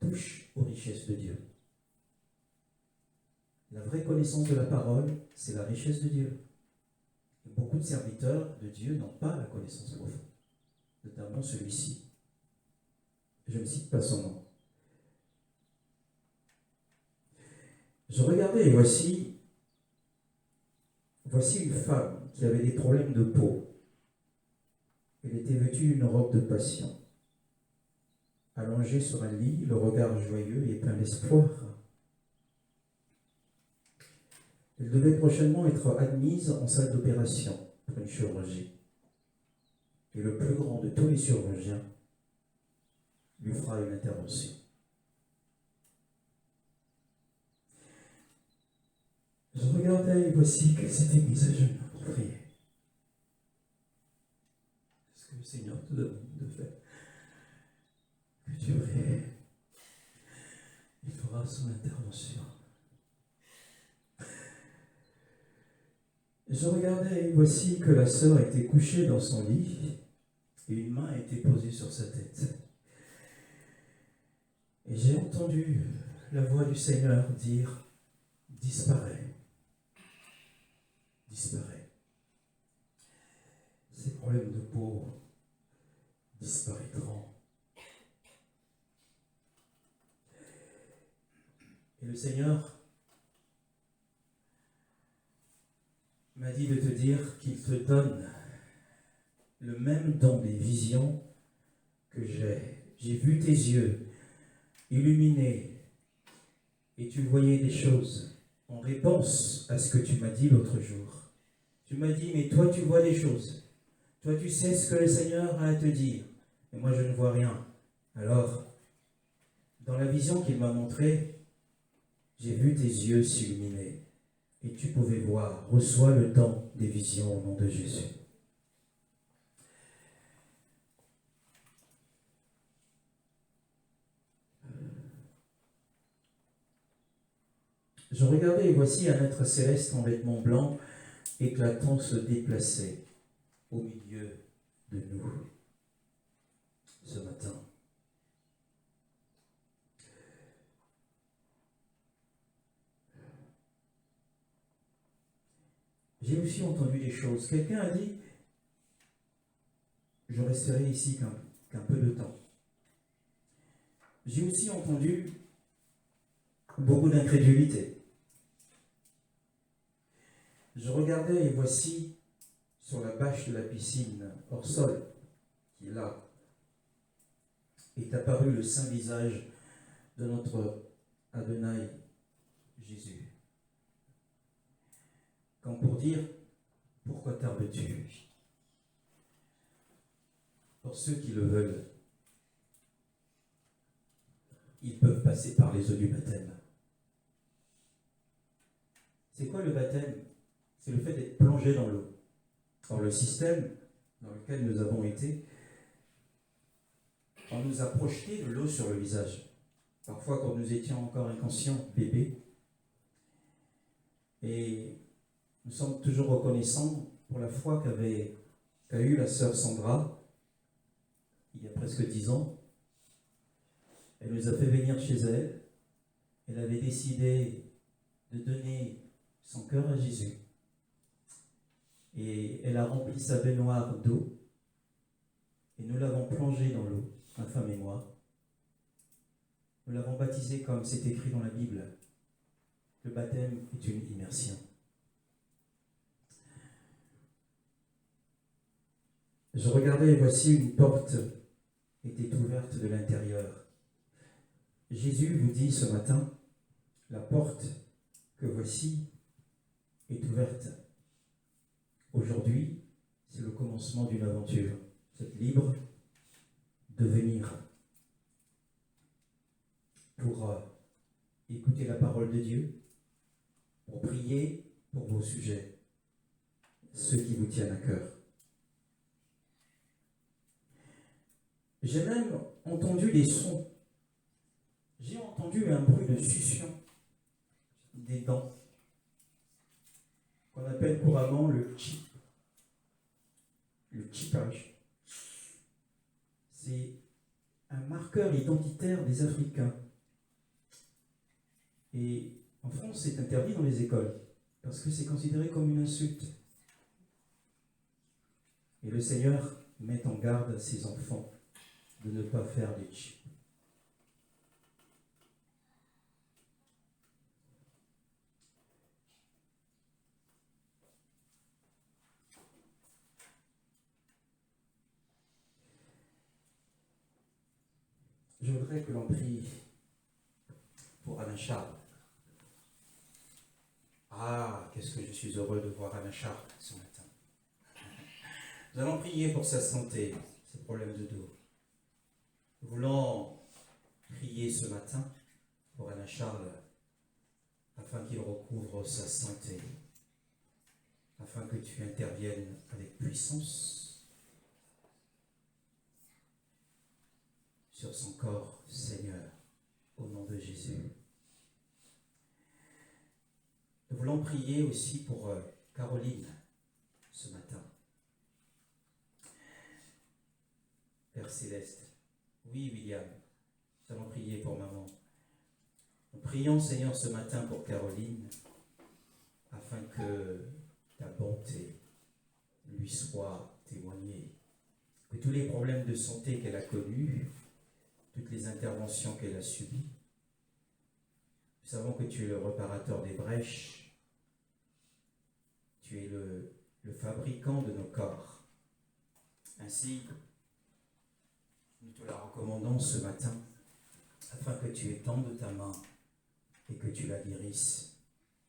touchent aux richesses de Dieu. La vraie connaissance de la parole, c'est la richesse de Dieu. Et beaucoup de serviteurs de Dieu n'ont pas la connaissance profonde, notamment celui-ci. Je ne cite pas son nom. Je regardais et voici une femme qui avait des problèmes de peau. Elle était vêtue d'une robe de passion. Allongée sur un lit, le regard joyeux et plein d'espoir. Elle devait prochainement être admise en salle d'opération pour une chirurgie. Et le plus grand de tous les chirurgiens lui fera une intervention. Je regardais et voici qu'elle s'était mise à genoux pour prier. C'est ce que le Seigneur te demande de faire. Que tu pries. Il fera son intervention. Je regardais et voici que la sœur était couchée dans son lit et une main était posée sur sa tête. Et j'ai entendu la voix du Seigneur dire, disparaît, disparaît. Ces problèmes de peau disparaîtront. Et le Seigneur m'a dit de te dire qu'il te donne le même don des visions que j'ai. J'ai vu tes yeux illuminés et tu voyais des choses en réponse à ce que tu m'as dit l'autre jour. Tu m'as dit, mais toi tu vois des choses. Toi tu sais ce que le Seigneur a à te dire. Mais moi je ne vois rien. Alors, dans la vision qu'il m'a montrée, j'ai vu tes yeux s'illuminer. Et tu pouvais voir, reçois le don des visions au nom de Jésus. Je regardais et voici un être céleste en vêtements blancs éclatants se déplaçait au milieu de nous ce matin. J'ai aussi entendu des choses. Quelqu'un a dit, je resterai ici qu'un peu de temps. J'ai aussi entendu beaucoup d'incrédulité. Je regardais et voici sur la bâche de la piscine hors sol, qui est là, est apparu le saint visage de notre Adonai Jésus. Comme pour dire, pourquoi tardes-tu? Pour ceux qui le veulent, ils peuvent passer par les eaux du baptême. C'est quoi le baptême? C'est le fait d'être plongé dans l'eau. Or, le système dans lequel nous avons été, on nous a projeté de l'eau sur le visage. Parfois, quand nous étions encore inconscients, bébés. Et nous sommes toujours reconnaissants pour la foi qu'a eue la sœur Sandra, il y a presque 10 ans. Elle nous a fait venir chez elle. Elle avait décidé de donner son cœur à Jésus. Et elle a rempli sa baignoire d'eau. Et nous l'avons plongée dans l'eau, ma femme et moi. Nous l'avons baptisée comme c'est écrit dans la Bible. Le baptême est une immersion. Je regardais et voici une porte était ouverte de l'intérieur. Jésus vous dit ce matin, la porte que voici est ouverte. Aujourd'hui, c'est le commencement d'une aventure. Vous êtes libre de venir pour écouter la parole de Dieu, pour prier pour vos sujets, ceux qui vous tiennent à cœur. J'ai même entendu des sons. J'ai entendu un bruit de succion des dents, qu'on appelle couramment le chip. Le chippage. C'est un marqueur identitaire des Africains. Et en France, c'est interdit dans les écoles, parce que c'est considéré comme une insulte. Et le Seigneur met en garde ses enfants de ne pas faire des chips. Je voudrais que l'on prie pour Alain Charles. Ah, qu'est-ce que je suis heureux de voir Alain Charles ce matin. Nous allons prier pour sa santé, ses problèmes de dos. Nous voulons prier ce matin pour Alain Charles afin qu'il recouvre sa santé, afin que tu interviennes avec puissance sur son corps, Seigneur, au nom de Jésus. Nous voulons prier aussi pour Caroline ce matin. Père Céleste, oui William, nous allons prier pour maman. Nous prions Seigneur ce matin pour Caroline, afin que ta bonté lui soit témoignée, que tous les problèmes de santé qu'elle a connus, toutes les interventions qu'elle a subies, nous savons que tu es le réparateur des brèches, tu es le fabricant de nos corps. Ainsi, nous te la recommandons ce matin, afin que tu étendes ta main et que tu la guérisses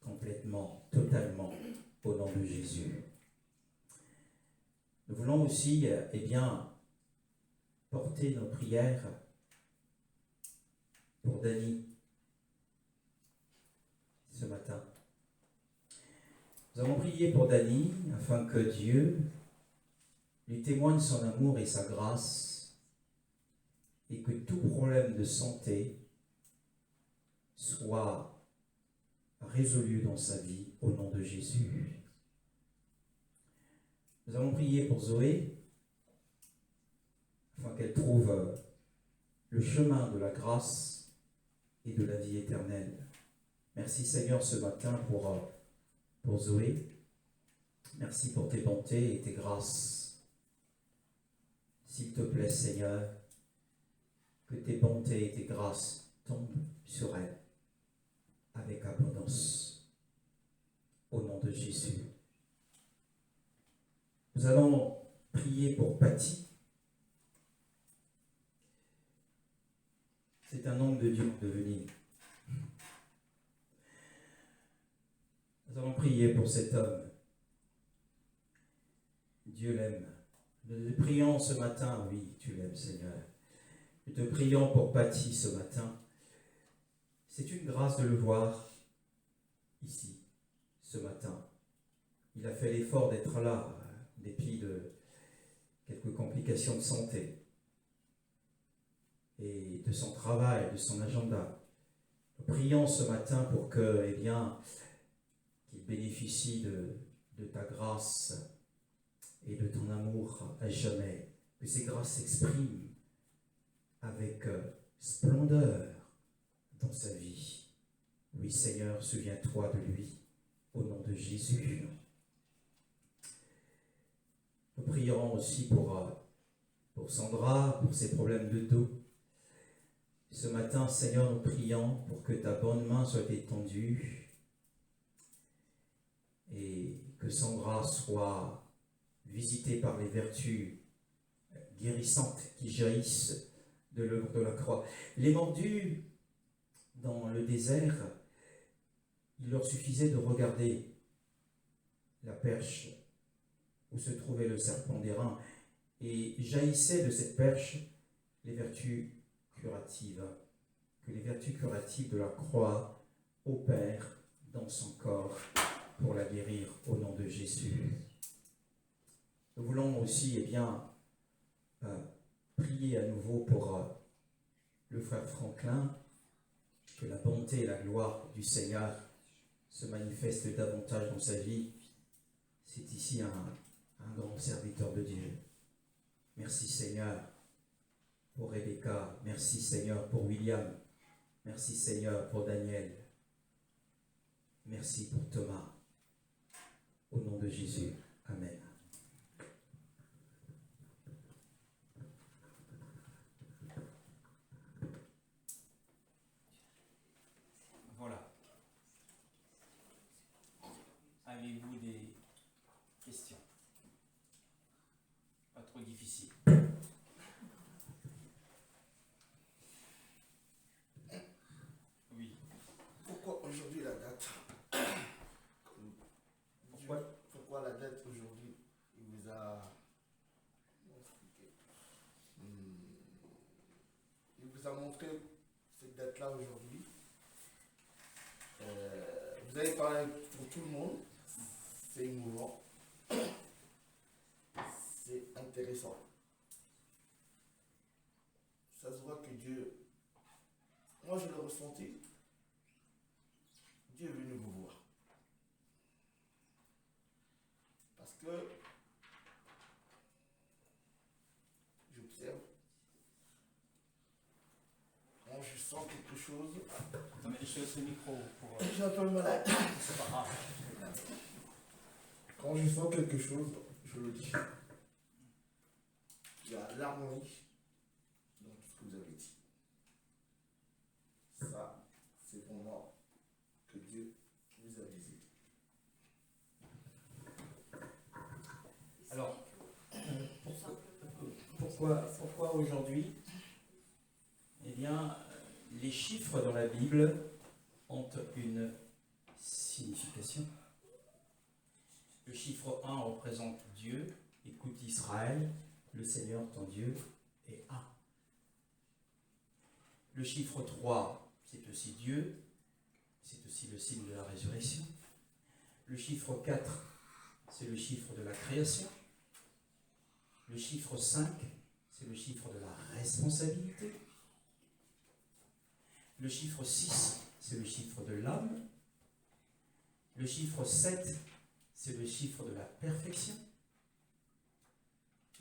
complètement, totalement, au nom de Jésus. Nous voulons aussi, porter nos prières pour Dany ce matin. Nous avons prié pour Dany afin que Dieu lui témoigne son amour et sa grâce et que tout problème de santé soit résolu dans sa vie au nom de Jésus. Nous allons prier pour Zoé, afin qu'elle trouve le chemin de la grâce et de la vie éternelle. Merci Seigneur ce matin pour Zoé. Merci pour tes bontés et tes grâces. S'il te plaît Seigneur, que tes bontés et tes grâces tombent sur elle avec abondance. Au nom de Jésus. Nous allons prier pour Patty. C'est un homme de Dieu de venir. Nous allons prier pour cet homme. Dieu l'aime. Nous te prions ce matin, oui, tu l'aimes Seigneur. Nous te prions pour Patty ce matin. C'est une grâce de le voir ici, ce matin. Il a fait l'effort d'être là, en dépit de quelques complications de santé et de son travail, de son agenda. Nous prions ce matin pour que, qu'il bénéficie de ta grâce et de ton amour à jamais. Que ces grâces s'expriment avec splendeur dans sa vie. Oui, Seigneur, souviens-toi de lui, au nom de Jésus. Nous prierons aussi pour Sandra, pour ses problèmes de dos. Ce matin, Seigneur, nous prions pour que ta bonne main soit étendue et que Sandra soit visitée par les vertus guérissantes qui jaillissent de l'œuvre de la croix. Les mordus dans le désert, il leur suffisait de regarder la perche où se trouvait le serpent d'airain et jaillissaient de cette perche les vertus curatives, que les vertus curatives de la croix opèrent dans son corps pour la guérir au nom de Jésus. Nous voulons aussi prier à nouveau pour le frère Franklin, que la bonté et la gloire du Seigneur se manifestent davantage dans sa vie. C'est ici un grand serviteur de Dieu. Merci Seigneur pour Rebecca. Merci Seigneur pour William. Merci Seigneur pour Daniel. Merci pour Thomas. Au nom de Jésus. Amen. Voilà. Avez-vous des questions? Pas trop difficiles. Oui. Pourquoi aujourd'hui la date? Pourquoi la date aujourd'hui? Il vous a il vous a montré cette date-là aujourd'hui. Vous avez parlé pour tout le monde. C'est émouvant. C'est intéressant. Ça se voit que Dieu, moi je l'ai ressenti, Dieu est venu vous voir. Parce que j'observe, quand je sens quelque chose, Attendez, je fais ce micro pour... j'ai un peu malade. C'est pas grave. Quand je sens quelque chose, je le dis. Il y a l'harmonie dans tout ce que vous avez dit. Ça, c'est pour moi que Dieu vous a visité. Alors, pourquoi aujourd'hui? Eh bien, les chiffres dans la Bible ont une signification. Le chiffre 1 représente Dieu. Écoute Israël, le Seigneur ton Dieu est un. Le chiffre 3, c'est aussi Dieu. C'est aussi le signe de la résurrection. Le chiffre 4, c'est le chiffre de la création. Le chiffre 5, c'est le chiffre de la responsabilité. Le chiffre 6, c'est le chiffre de l'âme. Le chiffre 7, c'est le chiffre de la perfection.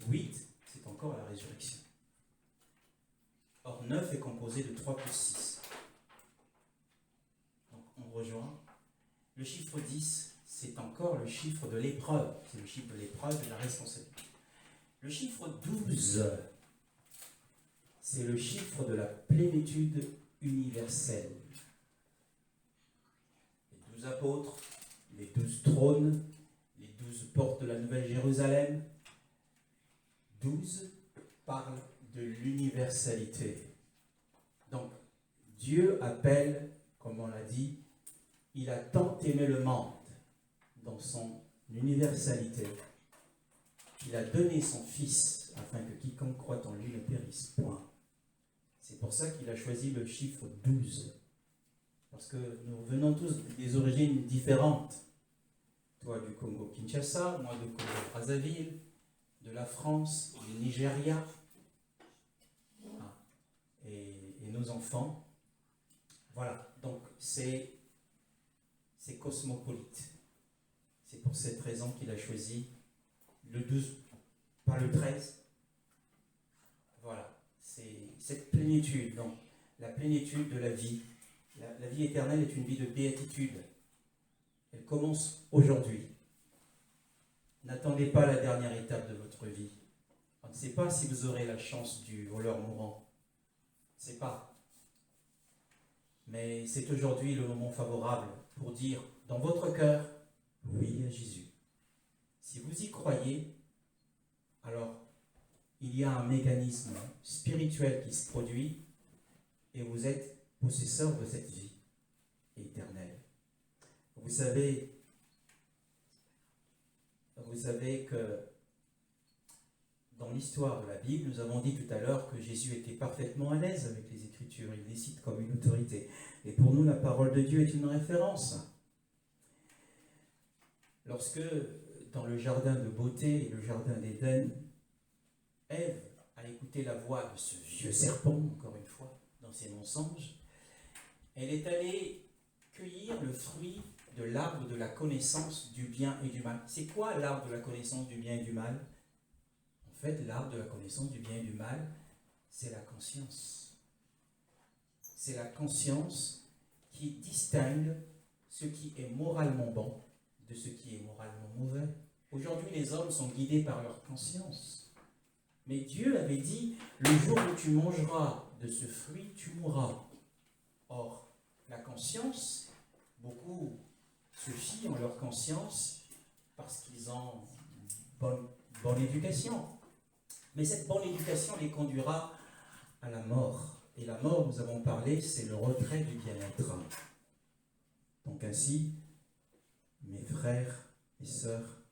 8, c'est encore la résurrection. Or, 9 est composé de 3 plus 6. Donc, on rejoint. Le chiffre 10, c'est encore le chiffre de l'épreuve. C'est le chiffre de l'épreuve et de la responsabilité. Le chiffre 12, c'est le chiffre de la plénitude universelle. Les 12 apôtres, les 12 trônes, les 12 portes de la Nouvelle Jérusalem. 12 parle de l'universalité. Donc, Dieu appelle, comme on l'a dit, il a tant aimé le monde dans son universalité qu'il a donné son Fils afin que quiconque croit en lui ne périsse point. C'est pour ça qu'il a choisi le chiffre 12. Parce que nous venons tous des origines différentes. Toi du Congo-Kinshasa, moi du Congo-Brazzaville, de la France, du Nigeria, et nos enfants. Voilà, donc c'est cosmopolite. C'est pour cette raison qu'il a choisi le 12, pas le 13. Voilà, c'est cette plénitude, donc la plénitude de la vie. La vie éternelle est une vie de béatitude. Elle commence aujourd'hui. N'attendez pas la dernière étape de votre vie. On ne sait pas si vous aurez la chance du voleur mourant. On ne sait pas. Mais c'est aujourd'hui le moment favorable pour dire dans votre cœur oui à Jésus. Si vous y croyez, alors il y a un mécanisme spirituel qui se produit et vous êtes possesseur de cette vie éternelle. Vous savez que dans l'histoire de la Bible, nous avons dit tout à l'heure que Jésus était parfaitement à l'aise avec les Écritures. Il les cite comme une autorité. Et pour nous, la parole de Dieu est une référence. Lorsque, dans le jardin de beauté et le jardin d'Éden, Ève a écouté la voix de ce vieux serpent, encore une fois, dans ses mensonges, elle est allée cueillir le fruit de l'arbre de la connaissance du bien et du mal. C'est quoi l'arbre de la connaissance du bien et du mal? En fait, l'arbre de la connaissance du bien et du mal, c'est la conscience. C'est la conscience qui distingue ce qui est moralement bon de ce qui est moralement mauvais. Aujourd'hui, les hommes sont guidés par leur conscience. Mais Dieu avait dit, le jour où tu mangeras de ce fruit, tu mourras. Or, la conscience, beaucoup se fient en leur conscience parce qu'ils ont bonne éducation. Mais cette bonne éducation les conduira à la mort. Et la mort, nous avons parlé, c'est le retrait du bien-être. Donc ainsi, mes frères et sœurs,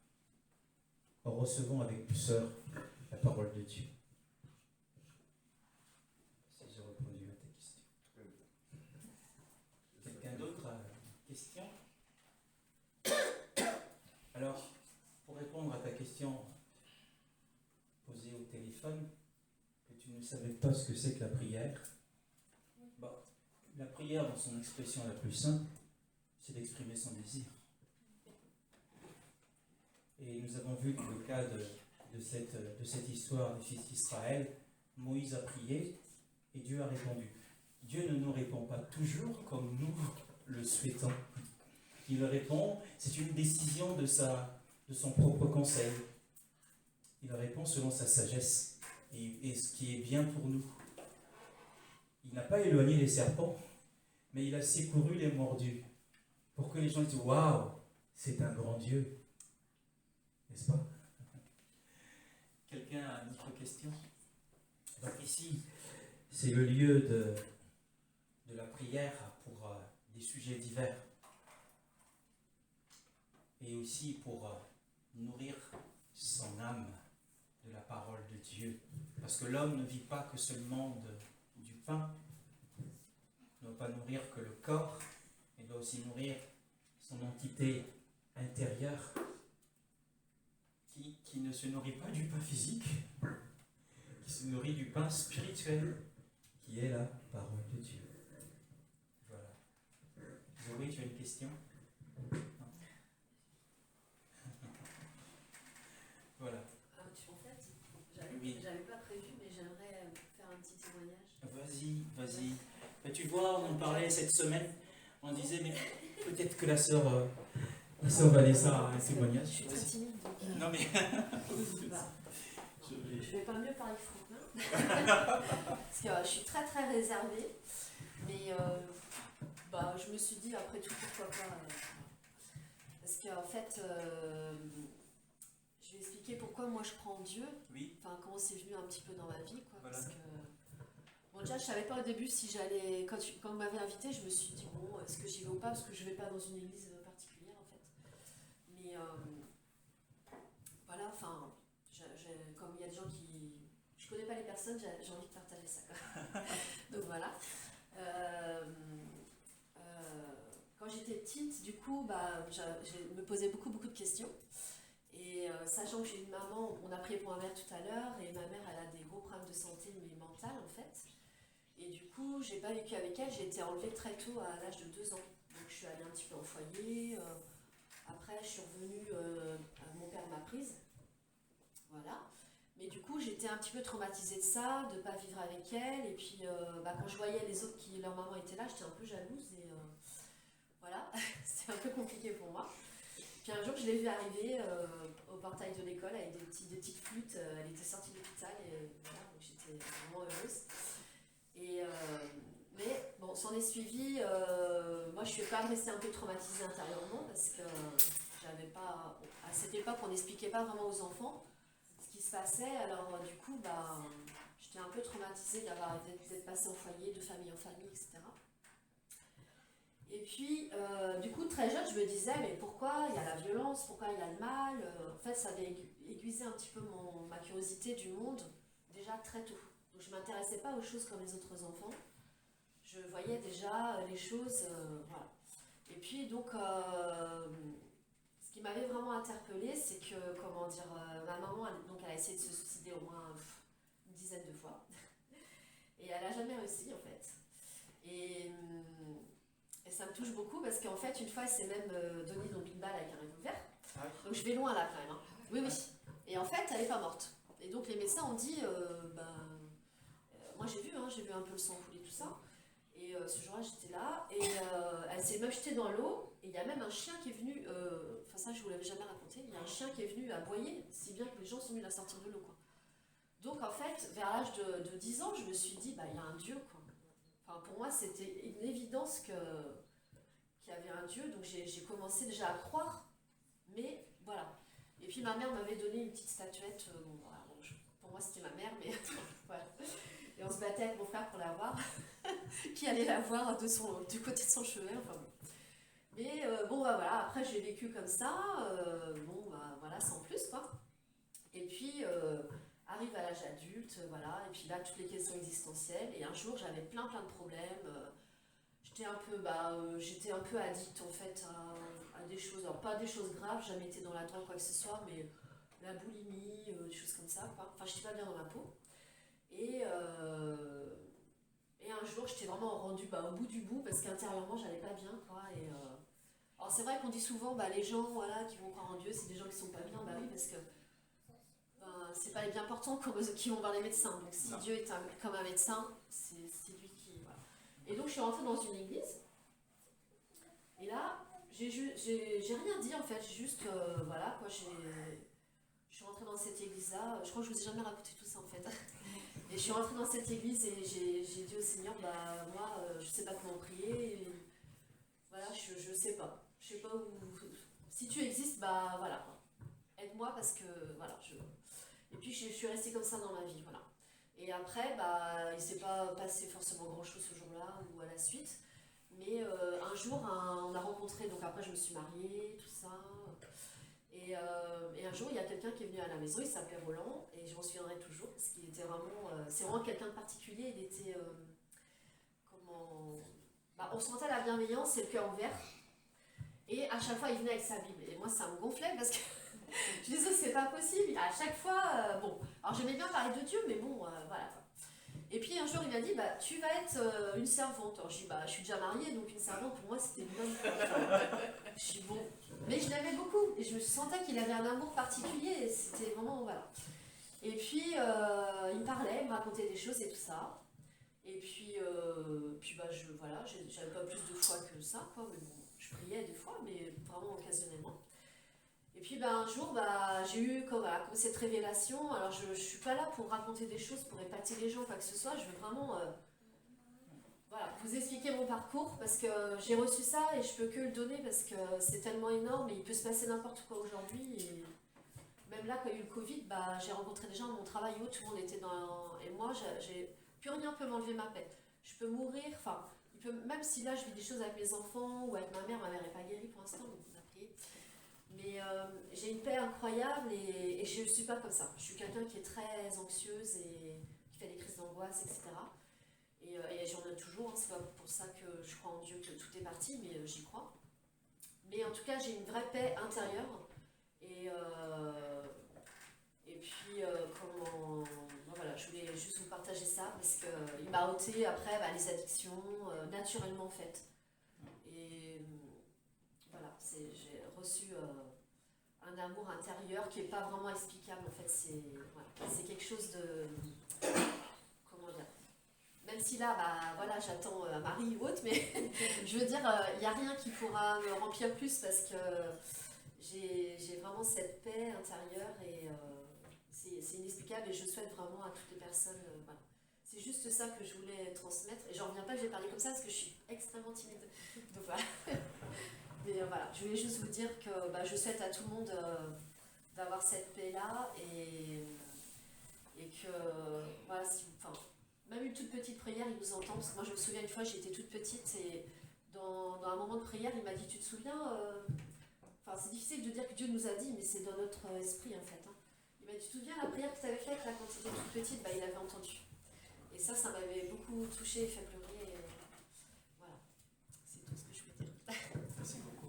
recevons avec douceur la parole de Dieu. Si j'ai répondu à ta question. Quelqu'un d'autre a une question? Alors, pour répondre à ta question posée au téléphone, que tu ne savais pas ce que c'est que la prière, la prière dans son expression la plus simple, c'est d'exprimer son désir. Et nous avons vu que le cas de cette histoire des fils d'Israël, Moïse a prié et Dieu a répondu. Dieu ne nous répond pas toujours comme nous le souhaitons. Il répond, c'est une décision de son propre conseil. Il répond selon sa sagesse et ce qui est bien pour nous. Il n'a pas éloigné les serpents, mais il a secouru les mordus pour que les gens disent « Waouh, c'est un grand Dieu !» N'est-ce pas? Quelqu'un a une autre question? Donc ici, c'est le lieu de la prière pour des sujets divers. Et aussi pour nourrir son âme de la parole de Dieu. Parce que l'homme ne vit pas que seulement du pain. Il ne doit pas nourrir que le corps, il doit aussi nourrir son entité intérieure qui ne se nourrit pas du pain physique, qui se nourrit du pain spirituel, qui est la parole de Dieu. Voilà. Zoé, tu as une question? Non. Oui. J'avais pas prévu, mais j'aimerais faire un petit témoignage. Vas-y. Ben, tu vois, on en parlait cette semaine. On disait, mais peut-être que la sœur Vanessa a un témoignage. Je suis très timide, donc Non, mais. bah, je vais pas mieux parler que Franck, hein. Parce que je suis très très réservée. Mais bah, je me suis dit, après tout, pourquoi pas. Parce qu'en fait, je vais expliquer pourquoi moi je crois en Dieu. Oui. Enfin, comment c'est venu un petit peu dans ma vie, quoi. Voilà. Parce que, bon, déjà, je savais pas au début si j'allais. Quand vous m'avez invité, je me suis dit, bon, est-ce que j'y vais ou pas? Parce que je vais pas dans une église particulière, en fait. Mais voilà, enfin, comme il y a des gens qui. Je connais pas les personnes, j'ai envie de partager ça, quoi. Donc voilà. Quand j'étais petite, du coup, bah, je me posais beaucoup de questions. Et sachant que j'ai une maman, on a pris pour un verre tout à l'heure, et ma mère, elle a des gros problèmes de santé, mais mentale en fait. Et du coup, j'ai pas vécu avec elle, j'ai été enlevée très tôt à l'âge de 2 ans. Donc je suis allée un petit peu en foyer. Après, je suis revenue, mon père m'a prise. Voilà. Mais du coup, j'étais un petit peu traumatisée de ça, de ne pas vivre avec elle. Et puis, bah, quand je voyais les autres qui, leur maman était là, j'étais un peu jalouse. Et voilà, c'était un peu compliqué pour moi. Puis un jour, je l'ai vue arriver au portail de l'école avec des petites flûtes. Elle était sortie de l'hôpital et voilà, donc j'étais vraiment heureuse. Et, mais bon, s'en est suivi. Moi, je suis quand même restée un peu traumatisée intérieurement parce que j'avais pas. À cette époque, on n'expliquait pas vraiment aux enfants ce qui se passait. Alors, du coup, bah, j'étais un peu traumatisée d'être passée en foyer, de famille en famille, etc. Et puis, du coup, très jeune, je me disais, mais pourquoi il y a la violence, pourquoi il y a le mal? En fait, ça avait aiguisé un petit peu ma curiosité du monde, déjà très tôt. Donc, je ne m'intéressais pas aux choses comme les autres enfants. Je voyais déjà les choses, voilà. Et puis, donc, ce qui m'avait vraiment interpellée, c'est que, comment dire, ma maman, elle a essayé de se suicider au moins une dizaine de fois. Et elle n'a jamais réussi, en fait. Et ça me touche beaucoup parce qu'en fait, une fois, elle s'est même donnée donc une balle avec un revolver. Donc je vais loin là quand même. Hein. Oui. Et en fait, elle n'est pas morte. Et donc les médecins ont dit, moi j'ai vu un peu le sang couler, tout ça. Et ce jour-là, j'étais là. Et elle s'est même jetée dans l'eau. Et il y a même un chien qui est venu, enfin ça je ne vous l'avais jamais raconté, il y a un chien qui est venu aboyer, si bien que les gens sont venus la sortir de l'eau, quoi. Donc en fait, vers l'âge de 10 ans, je me suis dit, bah il y a un Dieu, quoi. Enfin, pour moi, c'était une évidence qu'il y avait un Dieu, donc j'ai commencé déjà à croire, mais voilà. Et puis ma mère m'avait donné une petite statuette, voilà, pour moi c'était ma mère, mais voilà. Et on se battait avec mon frère pour la voir, qui allait la voir du côté de son chevet, enfin bon. Mais bon, bah voilà, après j'ai vécu comme ça, voilà, sans plus, quoi. Et puis, arrive à l'âge adulte, voilà, et puis là, toutes les questions existentielles, et un jour, j'avais plein de problèmes, j'étais un peu addict, en fait, à des choses, alors pas des choses graves, jamais été dans la drogue, quoi que ce soit, mais la boulimie, des choses comme ça, quoi. Enfin, j'étais pas bien dans ma peau. Et un jour, j'étais vraiment rendue au bout du bout, parce qu'intérieurement, j'allais pas bien, quoi, et alors c'est vrai qu'on dit souvent, les gens, voilà, qui vont croire en Dieu, c'est des gens qui sont pas bien, oui, parce que c'est pas les bien portants qui vont voir les médecins. Donc si Dieu est comme un médecin, c'est lui qui... Voilà. Et donc je suis rentrée dans une église. Et là, j'ai rien dit en fait. Juste, voilà, quoi, je suis rentrée dans cette église-là. Je crois que je vous ai jamais raconté tout ça en fait. Et je suis rentrée dans cette église et j'ai dit au Seigneur, moi, je sais pas comment prier. Et voilà, je sais pas. Je sais pas où... Si tu existes, voilà. Aide-moi parce que, voilà, Et puis je suis restée comme ça dans ma vie, voilà. Et après, il ne s'est pas passé forcément grand-chose ce jour-là ou à la suite. Mais un jour, on a rencontré, donc après je me suis mariée, tout ça. Et un jour, il y a quelqu'un qui est venu à la maison, il s'appelait Roland, et je m'en souviendrai toujours, parce qu'il était vraiment... c'est vraiment quelqu'un de particulier, il était... on sentait la bienveillance et le cœur ouvert. Et à chaque fois, il venait avec sa Bible. Et moi, ça me gonflait parce que... je disais, c'est pas possible. À chaque fois, alors j'aimais bien parler de Dieu, mais bon, voilà. Et puis un jour, il m'a dit, tu vas être une servante. Alors je dis, je suis déjà mariée, donc une servante, pour moi, c'était une bonne chose. Je suis bon. Mais je l'aimais beaucoup, et je me sentais qu'il avait un amour particulier, et c'était vraiment, voilà. Et puis, il me parlait, il me racontait des choses et tout ça. Et puis, voilà, j'avais pas plus de foi que ça, quoi. Mais bon, je priais des fois, mais vraiment occasionnellement. Et puis un jour, j'ai eu comme cette révélation. Alors je ne suis pas là pour raconter des choses, pour épater les gens, quoi que ce soit. Je veux vraiment vous expliquer mon parcours parce que j'ai reçu ça et je peux que le donner parce que c'est tellement énorme et il peut se passer n'importe quoi aujourd'hui. Et même là, quand il y a eu le Covid, j'ai rencontré des gens dans mon travail où tout le monde était dans... Et moi, plus rien peut m'enlever ma paix. Je peux mourir, même si là je vis des choses avec mes enfants ou avec ma mère n'est pas guérie pour l'instant, donc on a prié. Mais j'ai une paix incroyable et je ne suis pas comme ça. Je suis quelqu'un qui est très anxieuse et qui fait des crises d'angoisse, etc. Et j'en ai toujours, hein, c'est pas pour ça que je crois en Dieu que tout est parti, mais j'y crois. Mais en tout cas, j'ai une vraie paix intérieure. Et puis, voilà, je voulais juste vous partager ça parce qu'il m'a ôté après les addictions naturellement en fait. Et voilà, j'ai reçu un amour intérieur qui n'est pas vraiment explicable en fait. C'est quelque chose de... Comment dire ? Même si là, j'attends un mari ou autre, mais je veux dire, il n'y a rien qui pourra me remplir plus parce que j'ai vraiment cette paix intérieure et c'est inexplicable et je souhaite vraiment à toutes les personnes. Voilà. C'est juste ça que je voulais transmettre et j'en reviens pas que j'ai parlé comme ça parce que je suis extrêmement timide. Donc voilà. Mais voilà, je voulais juste vous dire que je souhaite à tout le monde d'avoir cette paix-là et que, voilà, même une toute petite prière, il nous entend. Parce que moi, je me souviens une fois, j'étais toute petite et dans un moment de prière, il m'a dit, tu te souviens c'est difficile de dire que Dieu nous a dit, mais c'est dans notre esprit en fait. Hein. Il m'a dit, tu te souviens la prière que tu avais faite là, quand tu étais toute petite, il avait entendu. Et ça m'avait beaucoup touchée et fait pleurer. Et voilà, c'est tout ce que je peux dire. Merci beaucoup.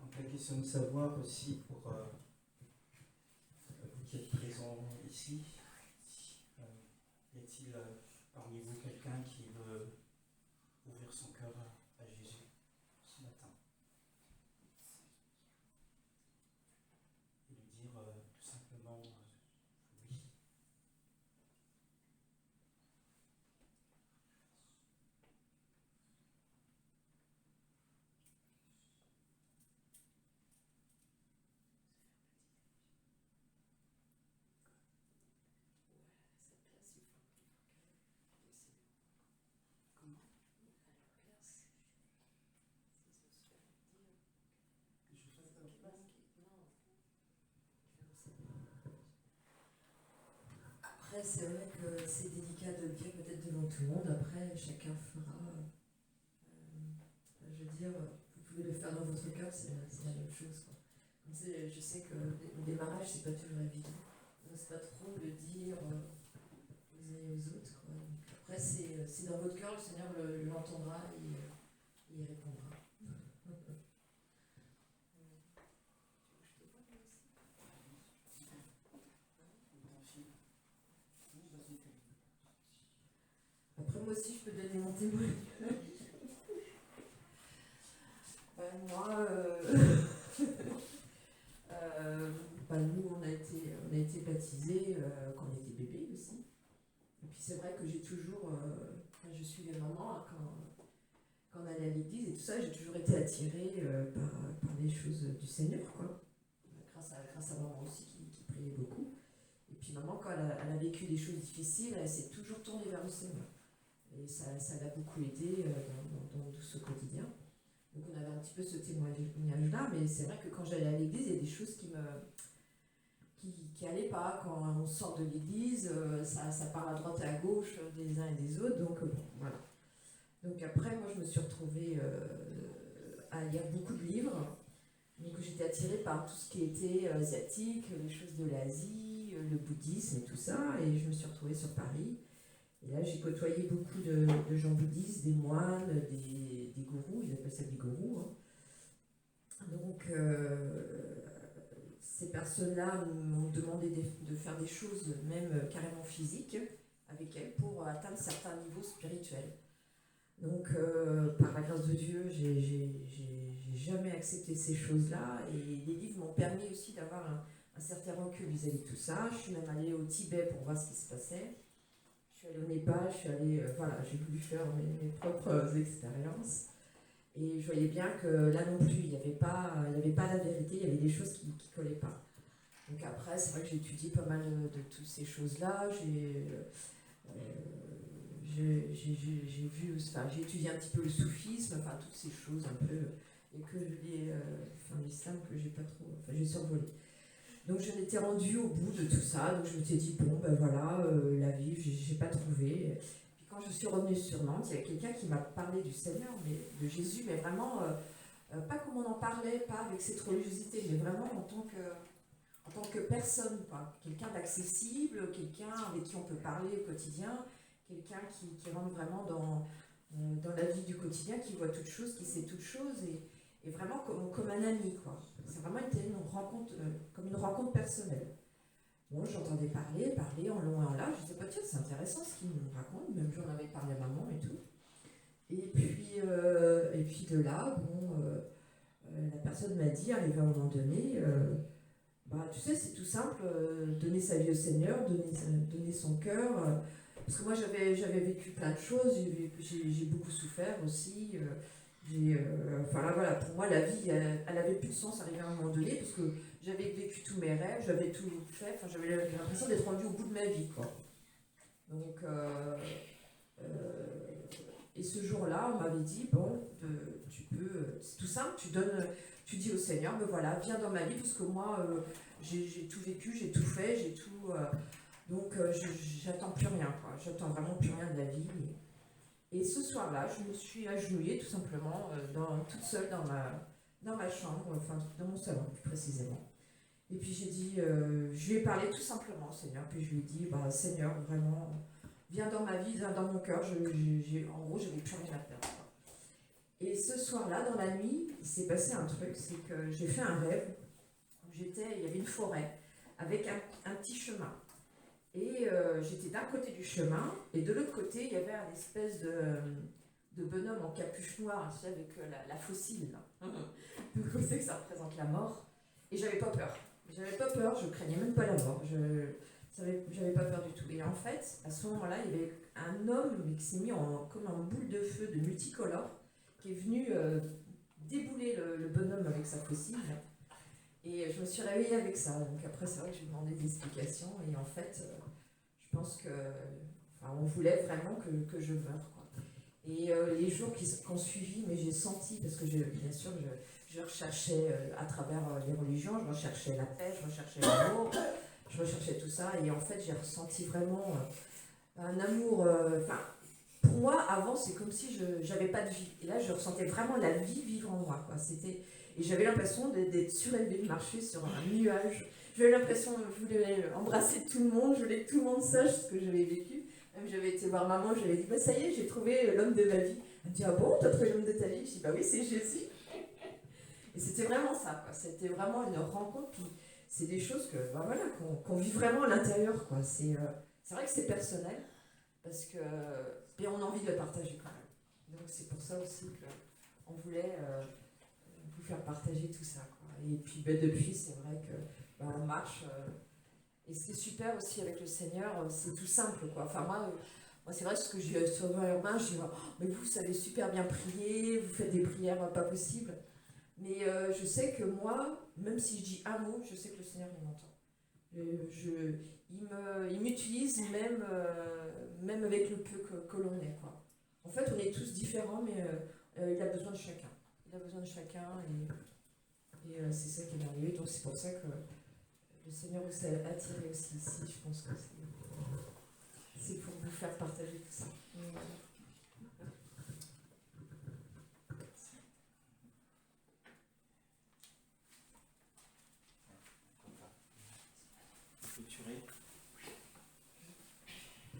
Donc la question de savoir aussi pour vous qui êtes présents ici, y a-t-il parmi vous quelqu'un qui veut ouvrir son cœur à Jésus ce matin et lui dire tout simplement oui. Après, c'est vrai que c'est délicat de le dire peut-être devant tout le monde. Après, chacun fera. Je veux dire, vous pouvez le faire dans votre cœur, c'est la même chose. Quoi. Je sais que le démarrage, c'est pas toujours évident. On n'ose pas trop le dire aux uns et aux autres. Quoi. Donc, après, c'est dans votre cœur, le Seigneur l'entendra et il répondra. Après, moi aussi, je peux donner mon témoignage. Nous, on a été baptisés quand on était bébé aussi. Et puis, c'est vrai que j'ai toujours... je suivais maman hein, quand on allait à l'église et tout ça, j'ai toujours été attirée par les choses du Seigneur, quoi. Grâce à maman aussi qui priait beaucoup. Et puis, maman, quand elle a vécu des choses difficiles, elle s'est toujours tournée vers le Seigneur. Et ça l'a beaucoup aidé dans tout ce quotidien. Donc on avait un petit peu ce témoignage-là, mais c'est vrai que quand j'allais à l'église, il y a des choses qui allaient pas. Quand on sort de l'église, ça part à droite et à gauche des uns et des autres. Donc voilà. Donc après, moi je me suis retrouvée à lire beaucoup de livres. Donc j'étais attirée par tout ce qui était asiatique, les choses de l'Asie, le bouddhisme et tout ça. Et je me suis retrouvée sur Paris. Et là, j'ai côtoyé beaucoup de gens bouddhistes, des moines, des gourous, ils appellent ça des gourous. Hein. Donc, ces personnes-là m'ont demandé de faire des choses, même carrément physiques, avec elles, pour atteindre certains niveaux spirituels. Donc, par la grâce de Dieu, j'ai jamais accepté ces choses-là, et les livres m'ont permis aussi d'avoir un certain recul vis-à-vis de tout ça. Je suis même allée au Tibet pour voir ce qui se passait. Je suis allée au Népal, je suis allée, voilà, j'ai voulu faire mes propres expériences. Et je voyais bien que là non plus, il n'y avait pas la vérité, il y avait des choses qui ne collaient pas. Donc après, c'est vrai que j'ai étudié pas mal de toutes ces choses-là. J'ai étudié un petit peu le soufisme, enfin toutes ces choses un peu, et que l'islam que j'ai pas trop, enfin j'ai survolé. Donc je m'étais rendue au bout de tout ça, donc je me suis dit bon ben voilà, la vie, j'ai pas trouvé. Puis quand je suis revenue sur Nantes, il y a quelqu'un qui m'a parlé du Seigneur, mais de Jésus, mais vraiment pas comme on en parlait, pas avec cette religiosité, mais vraiment en tant que personne, quoi. Quelqu'un d'accessible, quelqu'un avec qui on peut parler au quotidien, quelqu'un qui rentre vraiment dans la vie du quotidien, qui voit toutes choses, qui sait toutes choses, et vraiment comme un ami, quoi. C'est vraiment été une rencontre, comme une rencontre personnelle. Bon, j'entendais parler en long et en large, je disais, bah, tiens, c'est intéressant ce qu'il me raconte, même j'en avais parlé à maman et tout. Et puis de là, bon, la personne m'a dit, arrivé à un moment donné, bah, tu sais, c'est tout simple, donner sa vie au Seigneur, donner son cœur. Parce que moi, j'avais vécu plein de choses, j'ai beaucoup souffert aussi. Voilà, pour moi, la vie, elle avait plus de sens arrivé à un moment donné, parce que j'avais vécu tous mes rêves, j'avais tout fait, enfin, j'avais l'impression d'être rendue au bout de ma vie, quoi. Donc, et ce jour-là, on m'avait dit, bon, tu peux, c'est tout simple, tu dis au Seigneur, ben voilà, viens dans ma vie, parce que moi, j'ai tout vécu, j'ai tout fait, j'ai tout... donc, j'attends plus rien, quoi. J'attends vraiment plus rien de la vie. Et ce soir-là, je me suis agenouillée, tout simplement, toute seule dans ma chambre, enfin, dans mon salon, plus précisément. Et puis, j'ai dit, je lui ai parlé tout simplement au Seigneur, puis je lui ai dit, bah, Seigneur, vraiment, viens dans ma vie, viens dans mon cœur, en gros, j'avais plus rien à perdre, quoi. Et ce soir-là, dans la nuit, il s'est passé un truc, c'est que j'ai fait un rêve. Il y avait une forêt avec un petit chemin. Et j'étais d'un côté du chemin, et de l'autre côté, il y avait un espèce de bonhomme en capuche noire, tu sais, avec la fossile, là. Donc on sait que ça représente la mort. Et j'avais pas peur. J'avais pas peur, je craignais même pas la mort. J'avais pas peur du tout. Et en fait, à ce moment-là, il y avait un homme qui s'est mis comme en boule de feu de multicolore, qui est venu débouler le bonhomme avec sa fossile. Et je me suis réveillée avec ça. Donc après, c'est vrai que j'ai demandé des explications. Et en fait, je pense que, enfin, on voulait vraiment que je meure, quoi. Et les jours qui ont suivi, mais j'ai senti, parce que bien sûr, je recherchais à travers les religions, je recherchais la paix, je recherchais l'amour, je recherchais tout ça. Et en fait, j'ai ressenti vraiment un amour. Pour moi, avant, c'est comme si je n'avais pas de vie. Et là, je ressentais vraiment la vie vivre en moi, quoi. Et j'avais l'impression d'être surélevée, de marcher sur un nuage. J'avais l'impression, je voulais embrasser tout le monde, je voulais que tout le monde sache ce que j'avais vécu. Même j'avais été voir maman, je lui avais dit, bah ça y est, j'ai trouvé l'homme de ma vie. Elle me dit, ah bon, t'as trouvé l'homme de ta vie? Je dis, bah oui, c'est Jésus. Et c'était vraiment ça, quoi. C'était vraiment une rencontre, puis c'est des choses que, bah voilà, qu'on vit vraiment à l'intérieur, quoi. C'est vrai que c'est personnel, parce que, et on a envie de le partager quand même. Donc c'est pour ça aussi qu'on voulait vous faire partager tout ça, quoi. Et puis depuis, c'est vrai que on marche. Et ce qui est super aussi avec le Seigneur, c'est tout simple, quoi. Enfin moi c'est vrai, ce que j'ai sur leurs mains, je dis, oh, mais vous savez super bien prier, vous faites des prières pas possibles. Mais je sais que moi, même si je dis un mot, je sais que le Seigneur il m'entend. Il m'utilise même avec le peu que l'on est, quoi. En fait, on est tous différents, mais il a besoin de chacun. Il a besoin de chacun, et c'est ça qui est merveilleux. Donc c'est pour ça que le Seigneur vous a attiré aussi ici. Je pense que c'est pour vous faire partager tout ça.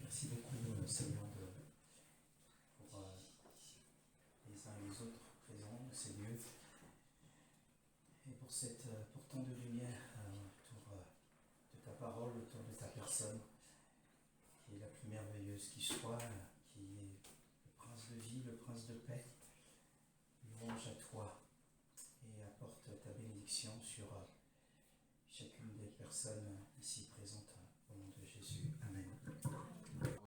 Merci beaucoup, Seigneur, pour les uns et les autres présents, ces lieux, et pour tant de lumière parole autour de ta personne, qui est la plus merveilleuse qui soit, qui est le prince de vie, le prince de paix. Louange à toi et apporte ta bénédiction sur chacune des personnes ici présentes au nom de Jésus.